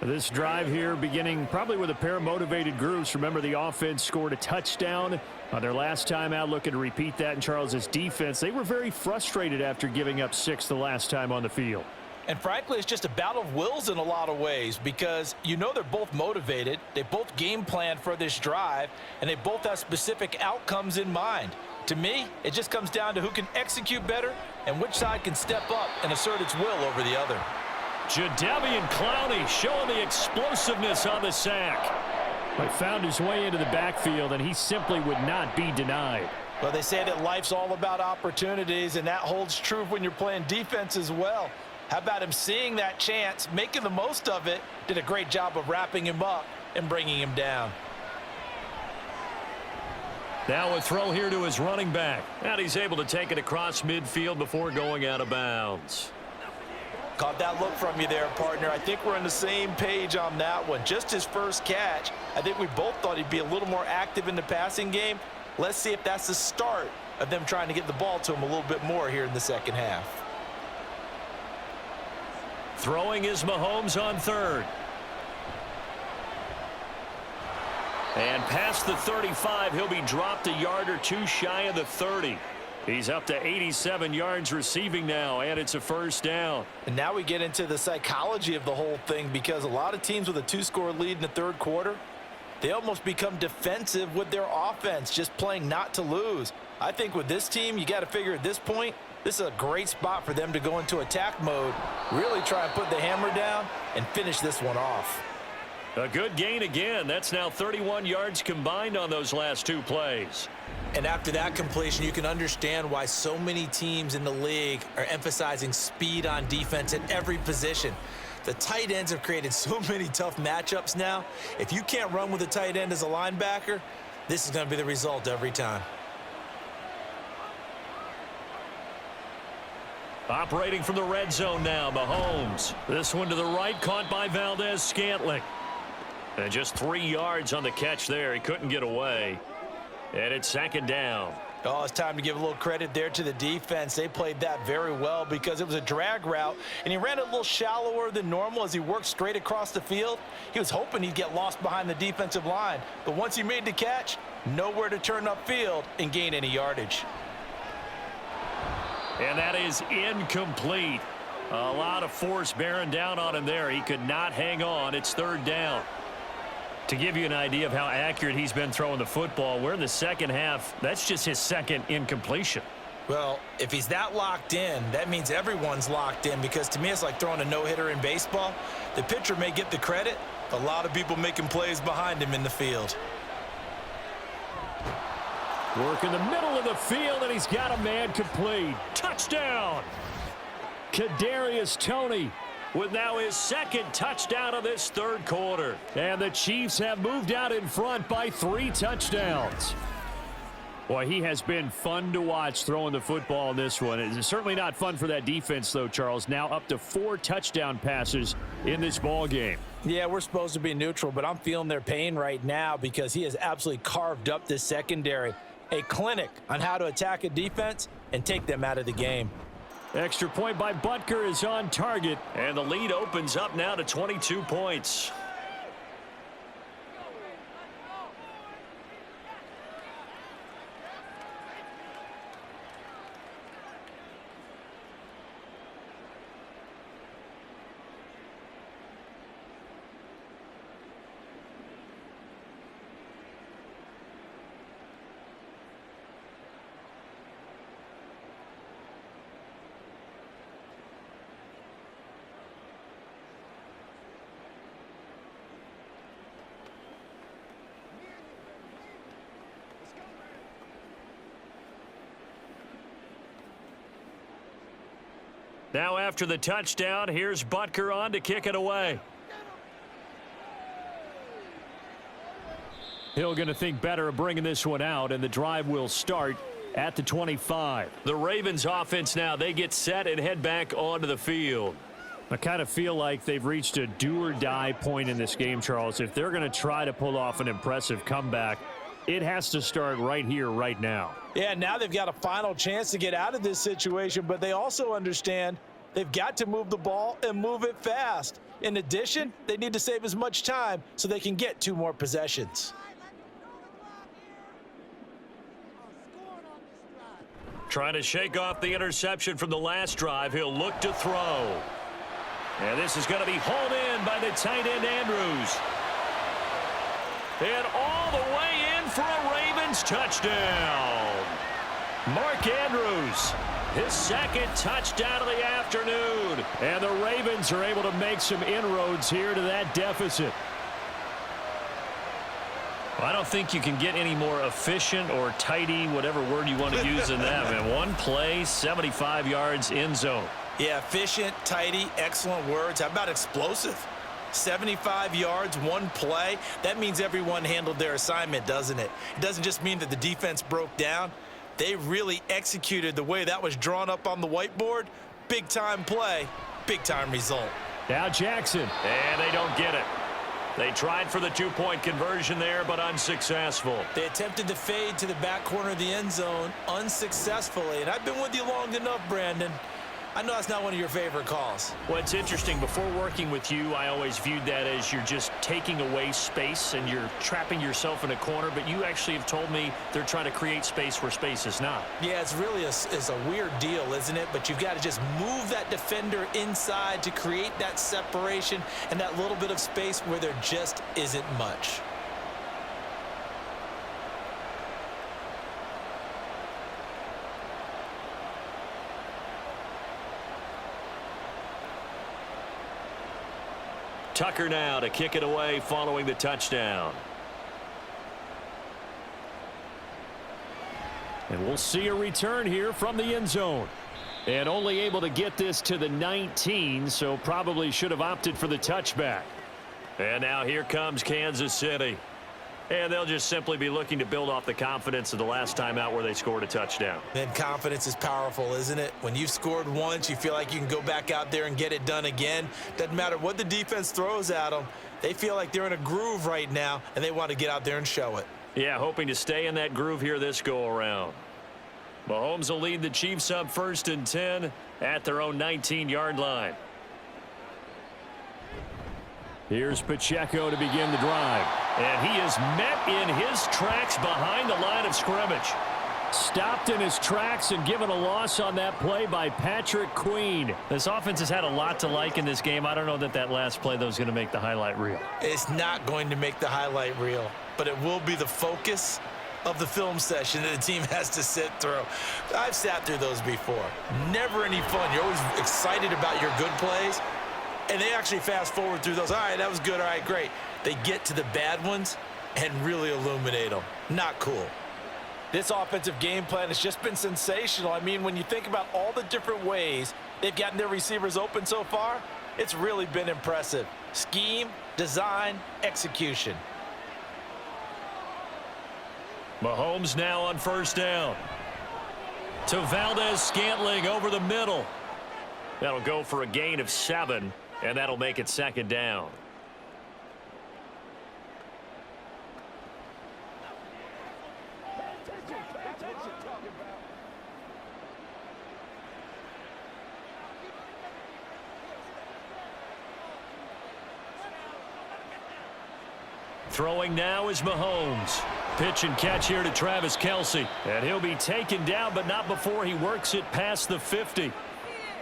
[SPEAKER 4] This drive here beginning probably with a pair of motivated groups. Remember, the offense scored a touchdown on their last time out, looking to repeat that in Charles's defense. They were very frustrated after giving up 6 the last time on the field.
[SPEAKER 3] And frankly, it's just a battle of wills in a lot of ways because you know they're both motivated. They both game planned for this drive, and they both have specific outcomes in mind. To me, it just comes down to who can execute better and which side can step up and assert its will over the other.
[SPEAKER 2] Jadeveon Clowney showing the explosiveness on the sack.
[SPEAKER 4] But found his way into the backfield, and he simply would not be denied.
[SPEAKER 3] Well, they say that life's all about opportunities, and that holds true when you're playing defense as well. How about him seeing that chance, making the most of it, did a great job of wrapping him up and bringing him down.
[SPEAKER 2] Now a throw here to his running back. And he's able to take it across midfield before going out of bounds.
[SPEAKER 3] Caught that look from you there, partner. I think we're on the same page on that one. Just his first catch. I think we both thought he'd be a little more active in the passing game. Let's see if that's the start of them trying to get the ball to him a little bit more here in the second half.
[SPEAKER 2] Throwing is Mahomes on third. And past the 35, he'll be dropped a yard or two shy of the 30. He's up to 87 yards receiving now, and it's a first down.
[SPEAKER 3] And now we get into the psychology of the whole thing, because a lot of teams with a 2-score lead in the third quarter, they almost become defensive with their offense, just playing not to lose. I think with this team, you got to figure at this point, this is a great spot for them to go into attack mode, really try and put the hammer down and finish this one off.
[SPEAKER 2] A good gain again. That's now 31 yards combined on those last two plays.
[SPEAKER 7] And after that completion, you can understand why so many teams in the league are emphasizing speed on defense at every position. The tight ends have created so many tough matchups now. If you can't run with a tight end as a linebacker, this is going to be the result every time.
[SPEAKER 2] Operating from the red zone now, Mahomes. This one to the right, caught by Valdez-Scantling. And just 3 yards on the catch there. He couldn't get away. And it's second down.
[SPEAKER 3] Oh, it's time to give a little credit there to the defense. They played that very well because it was a drag route, and he ran a little shallower than normal as he worked straight across the field. He was hoping he'd get lost behind the defensive line, but once he made the catch, nowhere to turn upfield and gain any yardage.
[SPEAKER 2] And that is incomplete. A lot of force bearing down on him there. He could not hang on. It's third down. To give you an idea of how accurate he's been throwing the football, we're in the second half. That's just his second incompletion.
[SPEAKER 7] Well, if he's that locked in, that means everyone's locked in, because to me it's like throwing a no-hitter in baseball. The pitcher may get the credit, a lot of people making plays behind him in the field.
[SPEAKER 4] Work in the middle of the field, and he's got a man complete.
[SPEAKER 2] Touchdown!
[SPEAKER 4] Kadarius Toney
[SPEAKER 2] with now his second touchdown of this third quarter.
[SPEAKER 4] And the Chiefs have moved out in front by 3 touchdowns. Boy, he has been fun to watch throwing the football in this one. It's certainly not fun for that defense, though, Charles. Now up to 4 touchdown passes in this ball game.
[SPEAKER 3] Yeah, we're supposed to be neutral, but I'm feeling their pain right now because he has absolutely carved up this secondary. A clinic on how to attack a defense and take them out of the game.
[SPEAKER 4] Extra point by Butker is on target.
[SPEAKER 2] And the lead opens up now to 22 points. Now after the touchdown, here's Butker on to kick it away.
[SPEAKER 4] Hill going to think better of bringing this one out, and the drive will start at the 25.
[SPEAKER 2] The Ravens offense now, they get set and head back onto the field.
[SPEAKER 4] I kind of feel like they've reached a do-or-die point in this game, Charles. If they're going to try to pull off an impressive comeback, it has to start right here, right now.
[SPEAKER 3] Yeah, now they've got a final chance to get out of this situation, but they also understand they've got to move the ball and move it fast. In addition, they need to save as much time so they can get 2 more possessions.
[SPEAKER 2] Trying to shake off the interception from the last drive. He'll look to throw. And this is going to be hauled in by the tight end, Andrews. And all the way in for a Ravens touchdown. Mark Andrews, his second touchdown of the afternoon.
[SPEAKER 4] And the Ravens are able to make some inroads here to that deficit.
[SPEAKER 2] I don't think you can get any more efficient or tidy, whatever word you want to use in that, man. One play, 75 yards in zone.
[SPEAKER 3] Yeah, efficient, tidy, excellent words. How about explosive? 75 yards, one play. That means everyone handled their assignment, doesn't it? It doesn't just mean that the defense broke down. They really executed the way that was drawn up on the whiteboard. Big-time play, big-time result.
[SPEAKER 4] Now Jackson.
[SPEAKER 2] And they don't get it. They tried for the two-point conversion there, but unsuccessful.
[SPEAKER 3] They attempted to fade to the back corner of the end zone unsuccessfully. And I've been with you long enough, Brandon. I know that's not one of your favorite calls.
[SPEAKER 2] Well, it's interesting. Before working with you, I always viewed that as you're just taking away space and you're trapping yourself in a corner. But you actually have told me they're trying to create space where space is not.
[SPEAKER 3] Yeah, it's really a weird deal, isn't it? But you've got to just move that defender inside to create that separation and that little bit of space where there just isn't much.
[SPEAKER 2] Tucker now to kick it away following the touchdown.
[SPEAKER 4] And we'll see a return here from the end zone. And only able to get this to the 19, so probably should have opted for the touchback.
[SPEAKER 2] And now here comes Kansas City. And they'll just simply be looking to build off the confidence of the last time out where they scored a touchdown.
[SPEAKER 3] And confidence is powerful, isn't it? When you've scored once, you feel like you can go back out there and get it done again. Doesn't matter what the defense throws at them. They feel like they're in a groove right now, and they want to get out there and show it.
[SPEAKER 2] Yeah, hoping to stay in that groove here this go-around. Mahomes will lead the Chiefs up 1st and 10 at their own 19-yard line.
[SPEAKER 4] Here's Pacheco to begin the drive.
[SPEAKER 2] And he is met in his tracks behind the line of scrimmage.
[SPEAKER 4] Stopped in his tracks and given a loss on that play by Patrick Queen.
[SPEAKER 2] This offense has had a lot to like in this game. I don't know that last play, though, is going to make the highlight reel.
[SPEAKER 3] It's not going to make the highlight reel, but it will be the focus of the film session that the team has to sit through. I've sat through those before. Never any fun. You're always excited about your good plays, and they actually fast forward through those. All right, that was good. All right, great. They get to the bad ones and really illuminate them. Not cool. This offensive game plan has just been sensational. I mean, when you think about all the different ways they've gotten their receivers open so far, it's really been impressive. Scheme, design, execution.
[SPEAKER 2] Mahomes now on 1st down. To Valdez-Scantling over the middle. That'll go for a gain of 7, and that'll make it 2nd down. Throwing now is Mahomes. Pitch and catch here to Travis Kelce. And he'll be taken down, but not before he works it past the 50.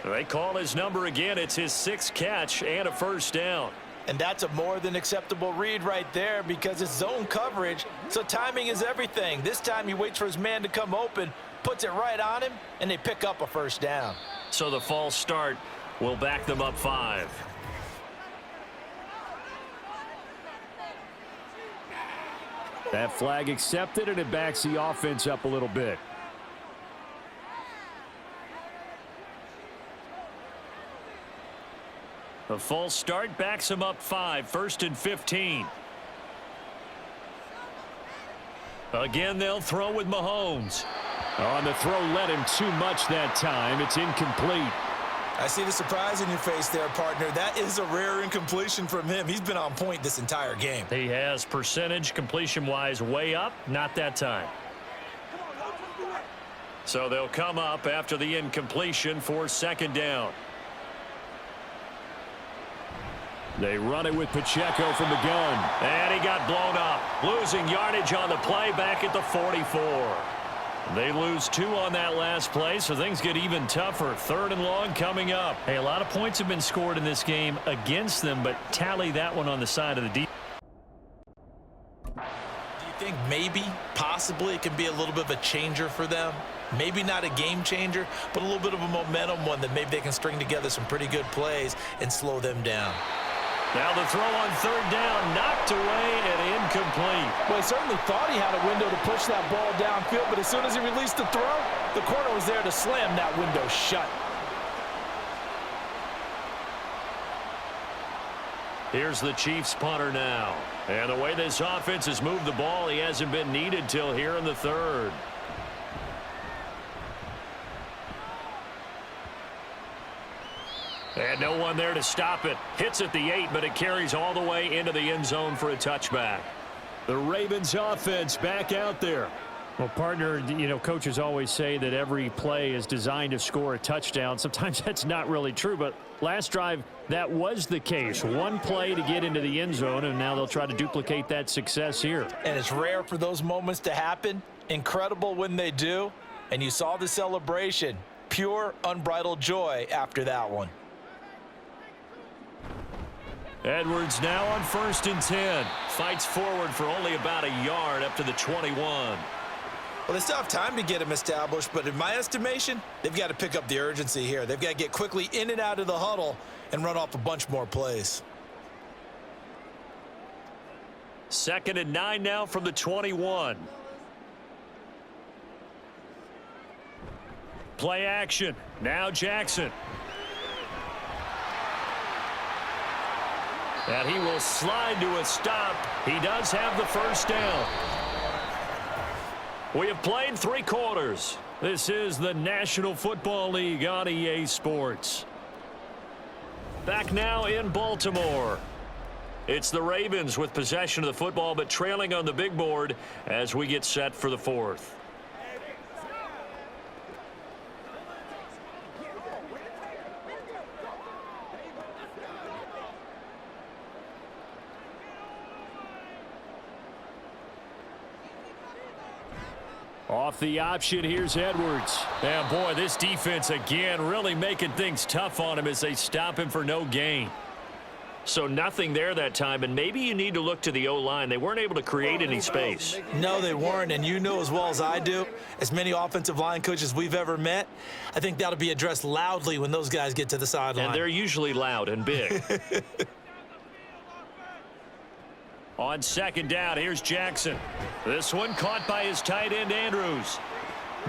[SPEAKER 2] They call his number again. It's his 6th catch and a 1st down.
[SPEAKER 3] And that's a more than acceptable read right there because it's zone coverage, so timing is everything. This time he waits for his man to come open, puts it right on him, and they pick up a 1st down.
[SPEAKER 2] So the false start will back them up 5.
[SPEAKER 4] That flag accepted, and it backs the offense up a little bit.
[SPEAKER 2] A false start backs him up 5, 1st and 15. Again, they'll throw with Mahomes.
[SPEAKER 4] On the throw, led him too much that time. It's incomplete.
[SPEAKER 3] I see the surprise in your face there, partner. That is a rare incompletion from him. He's been on point this entire game.
[SPEAKER 2] He has percentage completion-wise way up, not that time. So they'll come up after the incompletion for 2nd down.
[SPEAKER 4] They run it with Pacheco from the gun.
[SPEAKER 2] And he got blown up. Losing yardage on the play back at the 44. They lose 2 on that last play, so things get even tougher. 3rd and long coming up. Hey, a lot of points have been scored in this game against them, but tally that one on the side of the defense.
[SPEAKER 3] Do you think maybe, possibly, it can be a little bit of a changer for them? Maybe not a game changer, but a little bit of a momentum one that maybe they can string together some pretty good plays and slow them down.
[SPEAKER 2] Now the throw on third down, knocked away and incomplete.
[SPEAKER 3] Well, he certainly thought he had a window to push that ball downfield, but as soon as he released the throw, the corner was there to slam that window shut.
[SPEAKER 2] Here's the Chiefs punter now. And the way this offense has moved the ball, he hasn't been needed till here in the third. And no one there to stop it. Hits at the 8, but it carries all the way into the end zone for a touchback. The Ravens offense back out there.
[SPEAKER 4] Well, partner, you know, coaches always say that every play is designed to score a touchdown. Sometimes that's not really true, but last drive, that was the case. One play to get into the end zone, and now they'll try to duplicate that success here.
[SPEAKER 3] And it's rare for those moments to happen. Incredible when they do. And you saw the celebration. Pure, unbridled joy after that one.
[SPEAKER 2] Edwards now on 1st and 10. Fights forward for only about a yard up to the 21.
[SPEAKER 7] Well, they still have time to get him established, but in my estimation, they've got to pick up the urgency here. They've got to get quickly in and out of the huddle and run off a bunch more plays.
[SPEAKER 2] 2nd and 9 now from the 21. Play action. Now Jackson. And he will slide to a stop. He does have the first down. We have played 3 quarters. This is the National Football League on EA Sports. Back now in Baltimore. It's the Ravens with possession of the football, but trailing on the big board as we get set for the 4th.
[SPEAKER 4] Off the option, here's Edwards.
[SPEAKER 2] And boy, this defense again really making things tough on him as they stop him for no gain. So nothing there that time, and maybe you need to look to the O-line. They weren't able to create any space.
[SPEAKER 7] No, they weren't, and you know as well as I do, as many offensive line coaches we've ever met, I think that'll be addressed loudly when those guys get to the sideline.
[SPEAKER 2] And they're usually loud and big. On 2nd down, here's Jackson. This one caught by his tight end, Andrews.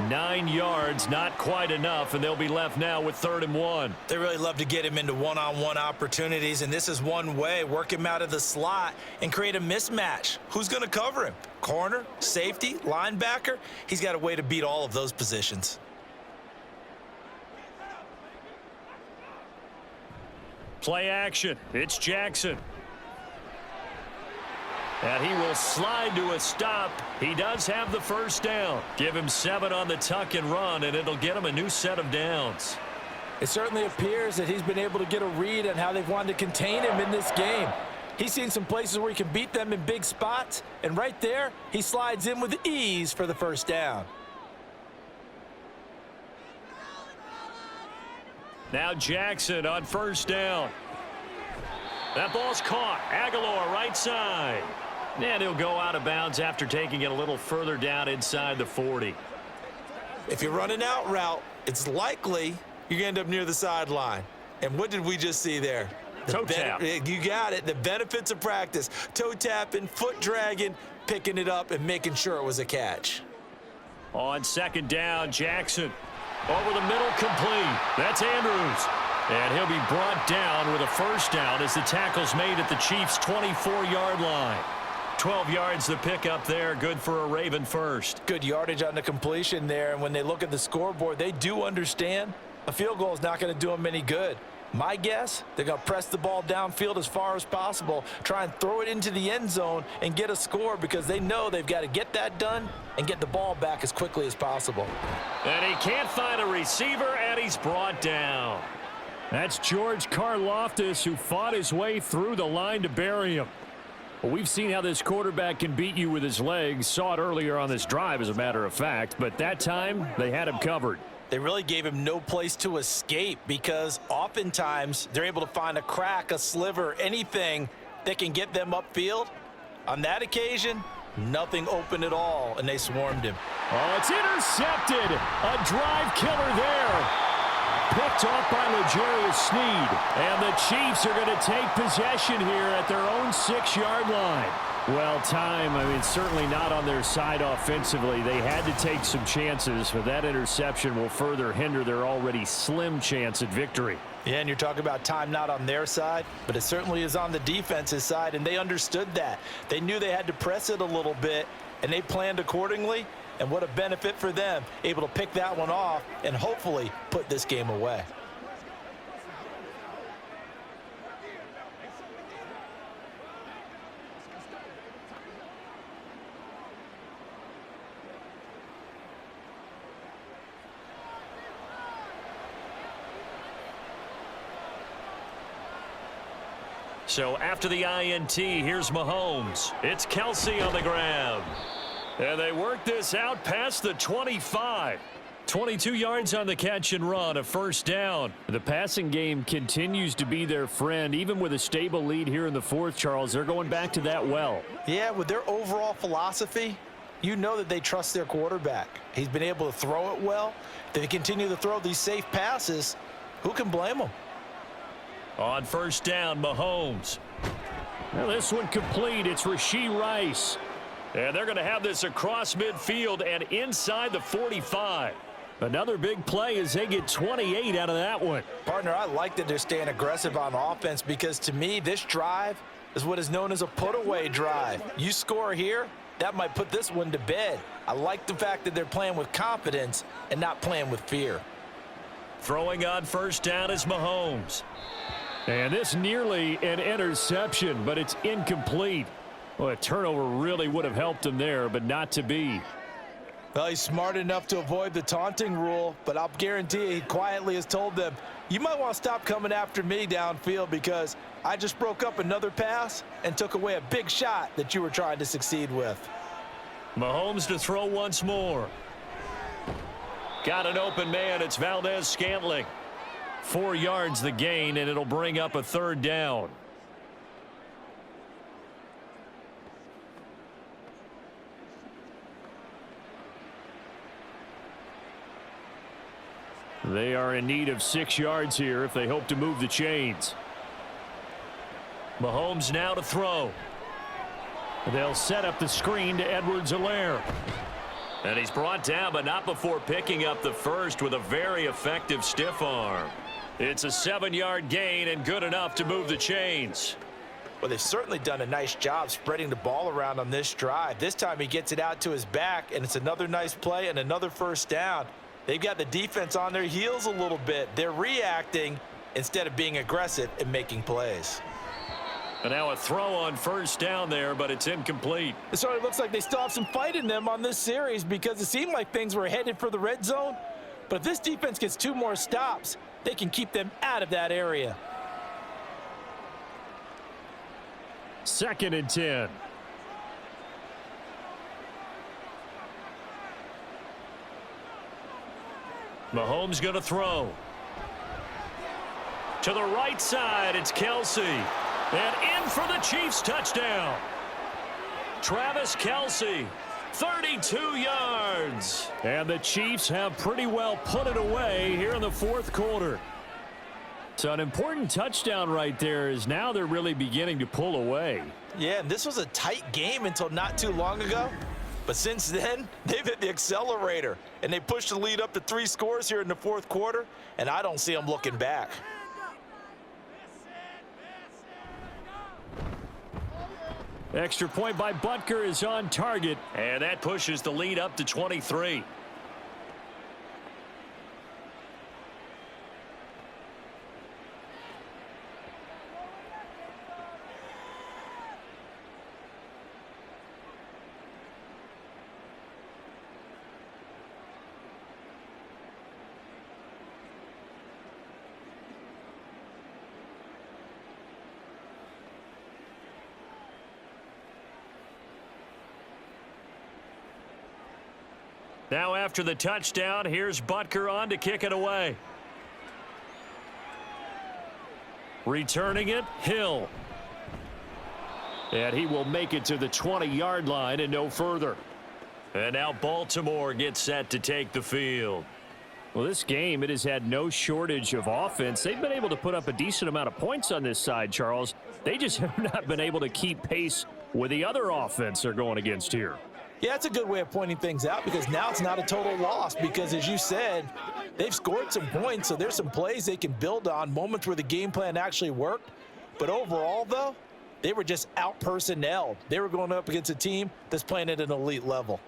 [SPEAKER 2] 9 yards, not quite enough, and they'll be left now with 3rd and 1.
[SPEAKER 7] They really love to get him into one-on-one opportunities, and this is one way, work him out of the slot and create a mismatch. Who's going to cover him? Corner, safety, linebacker? He's got a way to beat all of those positions.
[SPEAKER 2] Play action. It's Jackson. And he will slide to a stop. He does have the first down. Give him 7 on the tuck and run, and it'll get him a new set of downs.
[SPEAKER 3] It certainly appears that he's been able to get a read on how they've wanted to contain him in this game. He's seen some places where he can beat them in big spots, and right there, he slides in with ease for the first down.
[SPEAKER 2] Now Jackson on 1st down. That ball's caught. Aguilar right side. And he'll go out of bounds after taking it a little further down inside the 40.
[SPEAKER 7] If you're running out route, it's likely you're going to end up near the sideline. And what did we just see there?
[SPEAKER 2] Toe tap.
[SPEAKER 7] You got it. The benefits of practice. Toe tapping, foot dragging, picking it up, and making sure it was a catch.
[SPEAKER 2] On 2nd down, Jackson. Over the middle, complete. That's Andrews. And he'll be brought down with a first down as the tackle's made at the Chiefs' 24-yard line. 12 yards the pickup there. Good for a Raven first.
[SPEAKER 3] Good yardage on the completion there. And when they look at the scoreboard, they do understand a field goal is not going to do them any good. My guess, they're going to press the ball downfield as far as possible, try and throw it into the end zone and get a score because they know they've got to get that done and get the ball back as quickly as possible.
[SPEAKER 2] And he can't find a receiver, and he's brought down.
[SPEAKER 4] That's George Karlaftis, who fought his way through the line to bury him. Well, we've seen how this quarterback can beat you with his legs. Saw it earlier on this drive, as a matter of fact. But that time, they had him covered.
[SPEAKER 3] They really gave him no place to escape because oftentimes they're able to find a crack, a sliver, anything that can get them upfield. On that occasion, nothing open at all, and they swarmed him.
[SPEAKER 4] Oh, it's intercepted. A drive killer there. picked off by L'Jarius Sneed. And the Chiefs are going to take possession here at their own 6-yard line. Well, certainly not on their side offensively. They had to take some chances, but that interception will further hinder their already slim chance at victory.
[SPEAKER 3] Yeah, and you're talking about time not on their side, but it certainly is on the defense's side, and they understood that. They knew they had to press it a little bit, and they planned accordingly, and what a benefit for them, able to pick that one off and hopefully put this game away.
[SPEAKER 2] So after the INT, here's Mahomes. It's Kelsey on the ground. And they work this out past the 25. 22 yards on the catch and run, a first down.
[SPEAKER 4] The passing game continues to be their friend. Even with a stable lead here in the fourth, Charles, they're going back to that well.
[SPEAKER 3] Yeah, with their overall philosophy, you know that they trust their quarterback. He's been able to throw it well. They continue to throw these safe passes. Who can blame them?
[SPEAKER 2] On first down, Mahomes.
[SPEAKER 4] Well, this one complete. It's Rashee Rice.
[SPEAKER 2] And they're going to have this across midfield and inside the 45.
[SPEAKER 4] Another big play as they get 28 out of that one.
[SPEAKER 3] Partner, I like that they're staying aggressive on offense because to me, this drive is what is known as a put-away drive. You score here, that might put this one to bed. I like the fact that they're playing with confidence and not playing with fear.
[SPEAKER 2] Throwing on first down is Mahomes.
[SPEAKER 4] And this nearly an interception, but it's incomplete. Well, a turnover really would have helped him there, but not to be.
[SPEAKER 3] Well, he's smart enough to avoid the taunting rule, but I'll guarantee he quietly has told them, you might want to stop coming after me downfield because I just broke up another pass and took away a big shot that you were trying to succeed with.
[SPEAKER 2] Mahomes to throw once more. Got an open man. It's Valdez-Scantling.
[SPEAKER 4] 4 yards the gain, and it'll bring up a third down. They are in need of 6 yards here if they hope to move the chains.
[SPEAKER 2] Mahomes now to throw.
[SPEAKER 4] They'll set up the screen to Edwards-Helaire.
[SPEAKER 2] And he's brought down, but not before picking up the first with a very effective stiff arm. It's a 7-yard gain and good enough to move the chains.
[SPEAKER 3] Well, they've certainly done a nice job spreading the ball around on this drive. This time he gets it out to his back, and it's another nice play and another first down. They've got the defense on their heels a little bit. They're reacting instead of being aggressive and making plays.
[SPEAKER 2] And now a throw on first down there, but it's incomplete.
[SPEAKER 3] It sort of looks like they still have some fight in them on this series because it seemed like things were headed for the red zone. But if this defense gets 2 more stops, they can keep them out of that area.
[SPEAKER 4] 2nd and 10.
[SPEAKER 2] Mahomes going to throw. To the right side, it's Kelsey. And in for the Chiefs touchdown. Travis Kelsey, 32 yards.
[SPEAKER 4] And the Chiefs have pretty well put it away here in the fourth quarter. So an important touchdown right there is now they're really beginning to pull away.
[SPEAKER 3] Yeah, and this was a tight game until not too long ago. But since then, they've hit the accelerator, and they pushed the lead up to 3 scores here in the fourth quarter, and I don't see them looking back.
[SPEAKER 4] Extra point by Butker is on target.
[SPEAKER 2] And that pushes the lead up to 23. Now after the touchdown, here's Butker on to kick it away.
[SPEAKER 4] Returning it, Hill. And he will make it to the 20-yard line and no further.
[SPEAKER 2] And now Baltimore gets set to take the field.
[SPEAKER 4] Well, this game, it has had no shortage of offense. They've been able to put up a decent amount of points on this side, Charles. They just have not been able to keep pace with the other offense they're going against here.
[SPEAKER 3] Yeah, that's a good way of pointing things out because now it's not a total loss because, as you said, they've scored some points, so there's some plays they can build on, moments where the game plan actually worked. But overall, though, they were just out-personnelled. They were going up against a team that's playing at an elite level.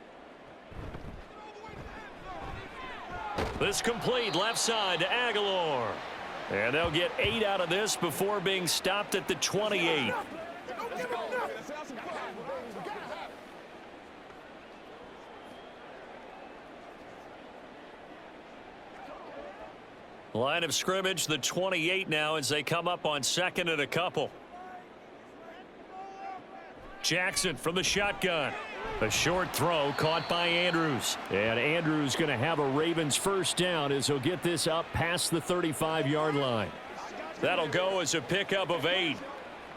[SPEAKER 2] This complete left side to Aguilar. And they'll get 8 out of this before being stopped at the 28. Line of scrimmage, the 28 now as they come up on 2nd and a couple. Jackson from the shotgun. A short throw caught by Andrews. And Andrews going to have a Ravens first down as he'll get this up past the 35-yard line. That'll go as a pickup of 8.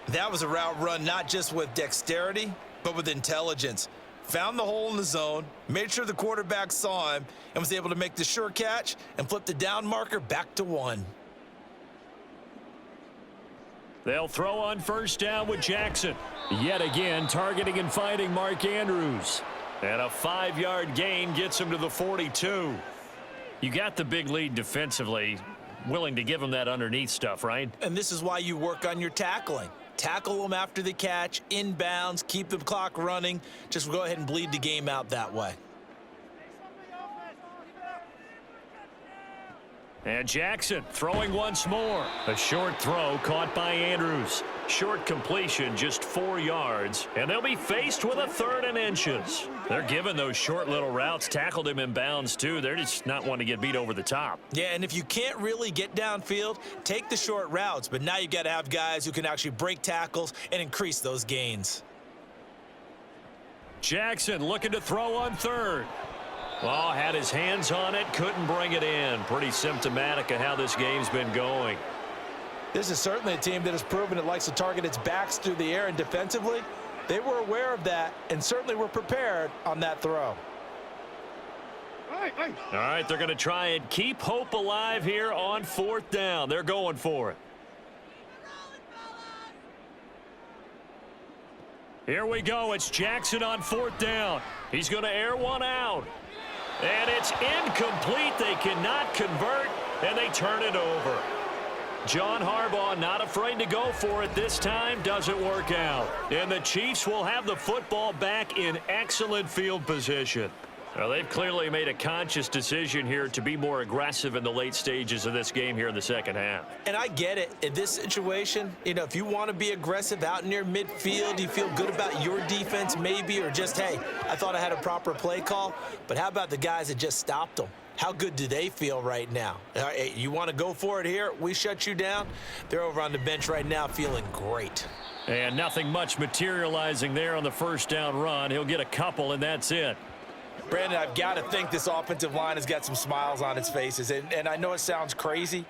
[SPEAKER 7] That was a route run not just with dexterity, but with intelligence. Found the hole in the zone, made sure the quarterback saw him, and was able to make the sure catch and flip the down marker back to 1.
[SPEAKER 2] They'll throw on first down with Jackson.
[SPEAKER 4] Yet again, targeting and fighting Mark Andrews.
[SPEAKER 2] And a 5-yard gain gets him to the 42. You got the big lead defensively. Willing to give him that underneath stuff, right?
[SPEAKER 7] And this is why you work on your tackling. Tackle them after the catch, inbounds, keep the clock running. Just go ahead and bleed the game out that way.
[SPEAKER 2] And Jackson throwing once more. A short throw caught by Andrews. Short completion, just 4 yards. And they'll be faced with a 3rd and inches. They're giving those short little routes. Tackled him in bounds, too. They're just not wanting to get beat over the top.
[SPEAKER 7] Yeah, and if you can't really get downfield, take the short routes. But now you got to have guys who can actually break tackles and increase those gains.
[SPEAKER 2] Jackson looking to throw on 3rd. Well, had his hands on it, couldn't bring it in. Pretty symptomatic of how this game's been going.
[SPEAKER 3] This is certainly a team that has proven it likes to target its backs through the air, and defensively, they were aware of that and certainly were prepared on that throw.
[SPEAKER 2] All right, they're going to try and keep hope alive here on 4th down. They're going for it. Here we go. It's Jackson on 4th down. He's going to air one out. And it's incomplete. They cannot convert, and they turn it over. John Harbaugh not afraid to go for it this time. Doesn't work out. And the Chiefs will have the football back in excellent field position. Well, they've clearly made a conscious decision here to be more aggressive in the late stages of this game here in the second half.
[SPEAKER 7] And I get it. In this situation, you know, if you want to be aggressive out near midfield, you feel good about your defense maybe, or just, hey, I thought I had a proper play call. But how about the guys that just stopped them? How good do they feel right now? Hey, you want to go for it here? We shut you down. They're over on the bench right now feeling great.
[SPEAKER 2] And nothing much materializing there on the first down run. He'll get a couple, and that's it.
[SPEAKER 3] Brandon, I've got to think this offensive line has got some smiles on its faces. And I know it sounds crazy,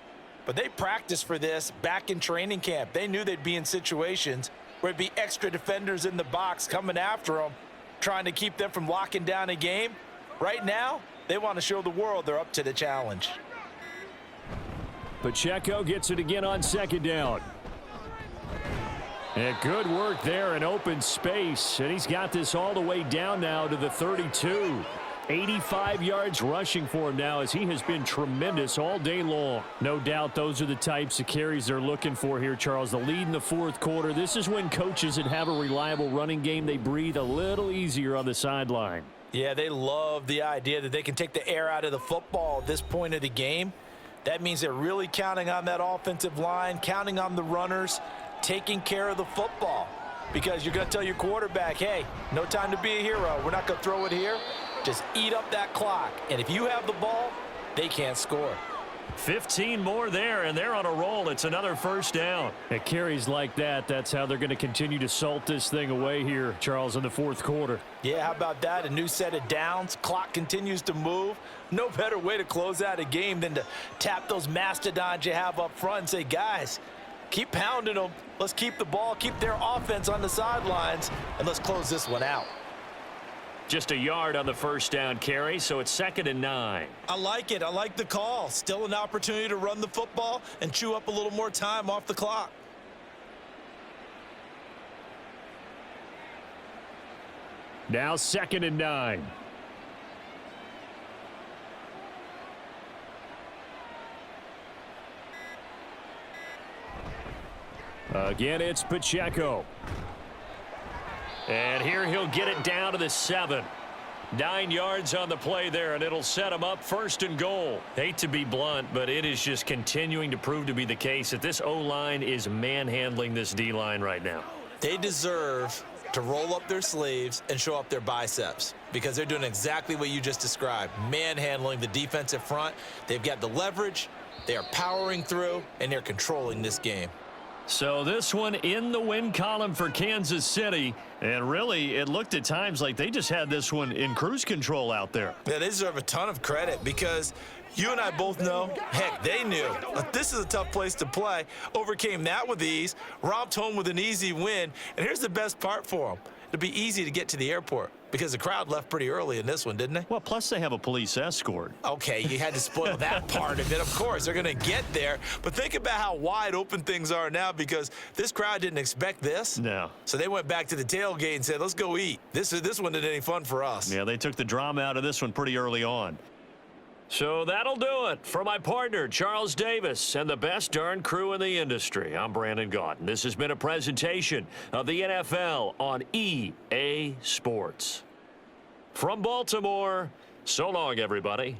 [SPEAKER 3] but they practiced for this back in training camp. They knew they'd be in situations where it'd be extra defenders in the box coming after them, trying to keep them from locking down a game. Right now, they want to show the world they're up to the challenge.
[SPEAKER 4] Pacheco gets it again on 2nd down. And good work there in open space. And he's got this all the way down now to the 32. 85 yards rushing for him now as he has been tremendous all day long. No doubt those are the types of carries they're looking for here, Charles. The lead in the 4th quarter. This is when coaches that have a reliable running game, they breathe a little easier on the sideline.
[SPEAKER 3] Yeah, they love the idea that they can take the air out of the football at this point of the game. That means they're really counting on that offensive line, counting on the runners, taking care of the football. Because you're going to tell your quarterback, hey, no time to be a hero. We're not going to throw it here. Just eat up that clock. And if you have the ball, they can't score.
[SPEAKER 2] 15 more there, and they're on a roll. It's another first down.
[SPEAKER 4] It carries like that. That's how they're going to continue to salt this thing away here, Charles, in the 4th quarter.
[SPEAKER 3] Yeah, how about that? A new set of downs. Clock continues to move. No better way to close out a game than to tap those mastodons you have up front and say, guys, keep pounding them. Let's keep the ball, keep their offense on the sidelines, and let's close this one out.
[SPEAKER 2] Just a yard on the first down carry, so it's 2nd and 9.
[SPEAKER 7] I like it. I like the call. Still an opportunity to run the football and chew up a little more time off the clock.
[SPEAKER 4] Now 2nd and 9. Again, it's Pacheco.
[SPEAKER 2] And here he'll get it down to the 7. 9 yards on the play there, and it'll set him up 1st and goal. Hate to be blunt, but it is just continuing to prove to be the case that this O-line is manhandling this D-line right now.
[SPEAKER 7] They deserve to roll up their sleeves and show up their biceps because they're doing exactly what you just described, manhandling the defensive front. They've got the leverage, they are powering through, and they're controlling this game.
[SPEAKER 2] So this one in the win column for Kansas City, and really it looked at times like they just had this one in cruise control out there.
[SPEAKER 7] Yeah, they deserve a ton of credit because you and I both know, heck, they knew that this is a tough place to play, overcame that with ease, romped home with an easy win, and here's the best part for them. It'll be easy to get to the airport because the crowd left pretty early in this one, didn't they?
[SPEAKER 2] Well, plus they have a police escort.
[SPEAKER 7] Okay, you had to spoil that part of it. Of course, they're going to get there. But think about how wide open things are now because this crowd didn't expect this.
[SPEAKER 2] No.
[SPEAKER 7] So they went back to the tailgate and said, let's go eat. This one isn't any fun for us.
[SPEAKER 2] Yeah, they took the drama out of this one pretty early on. So that'll do it for my partner, Charles Davis, and the best darn crew in the industry. I'm Brandon Gaudin. This has been a presentation of the NFL on EA Sports. From Baltimore, so long, everybody.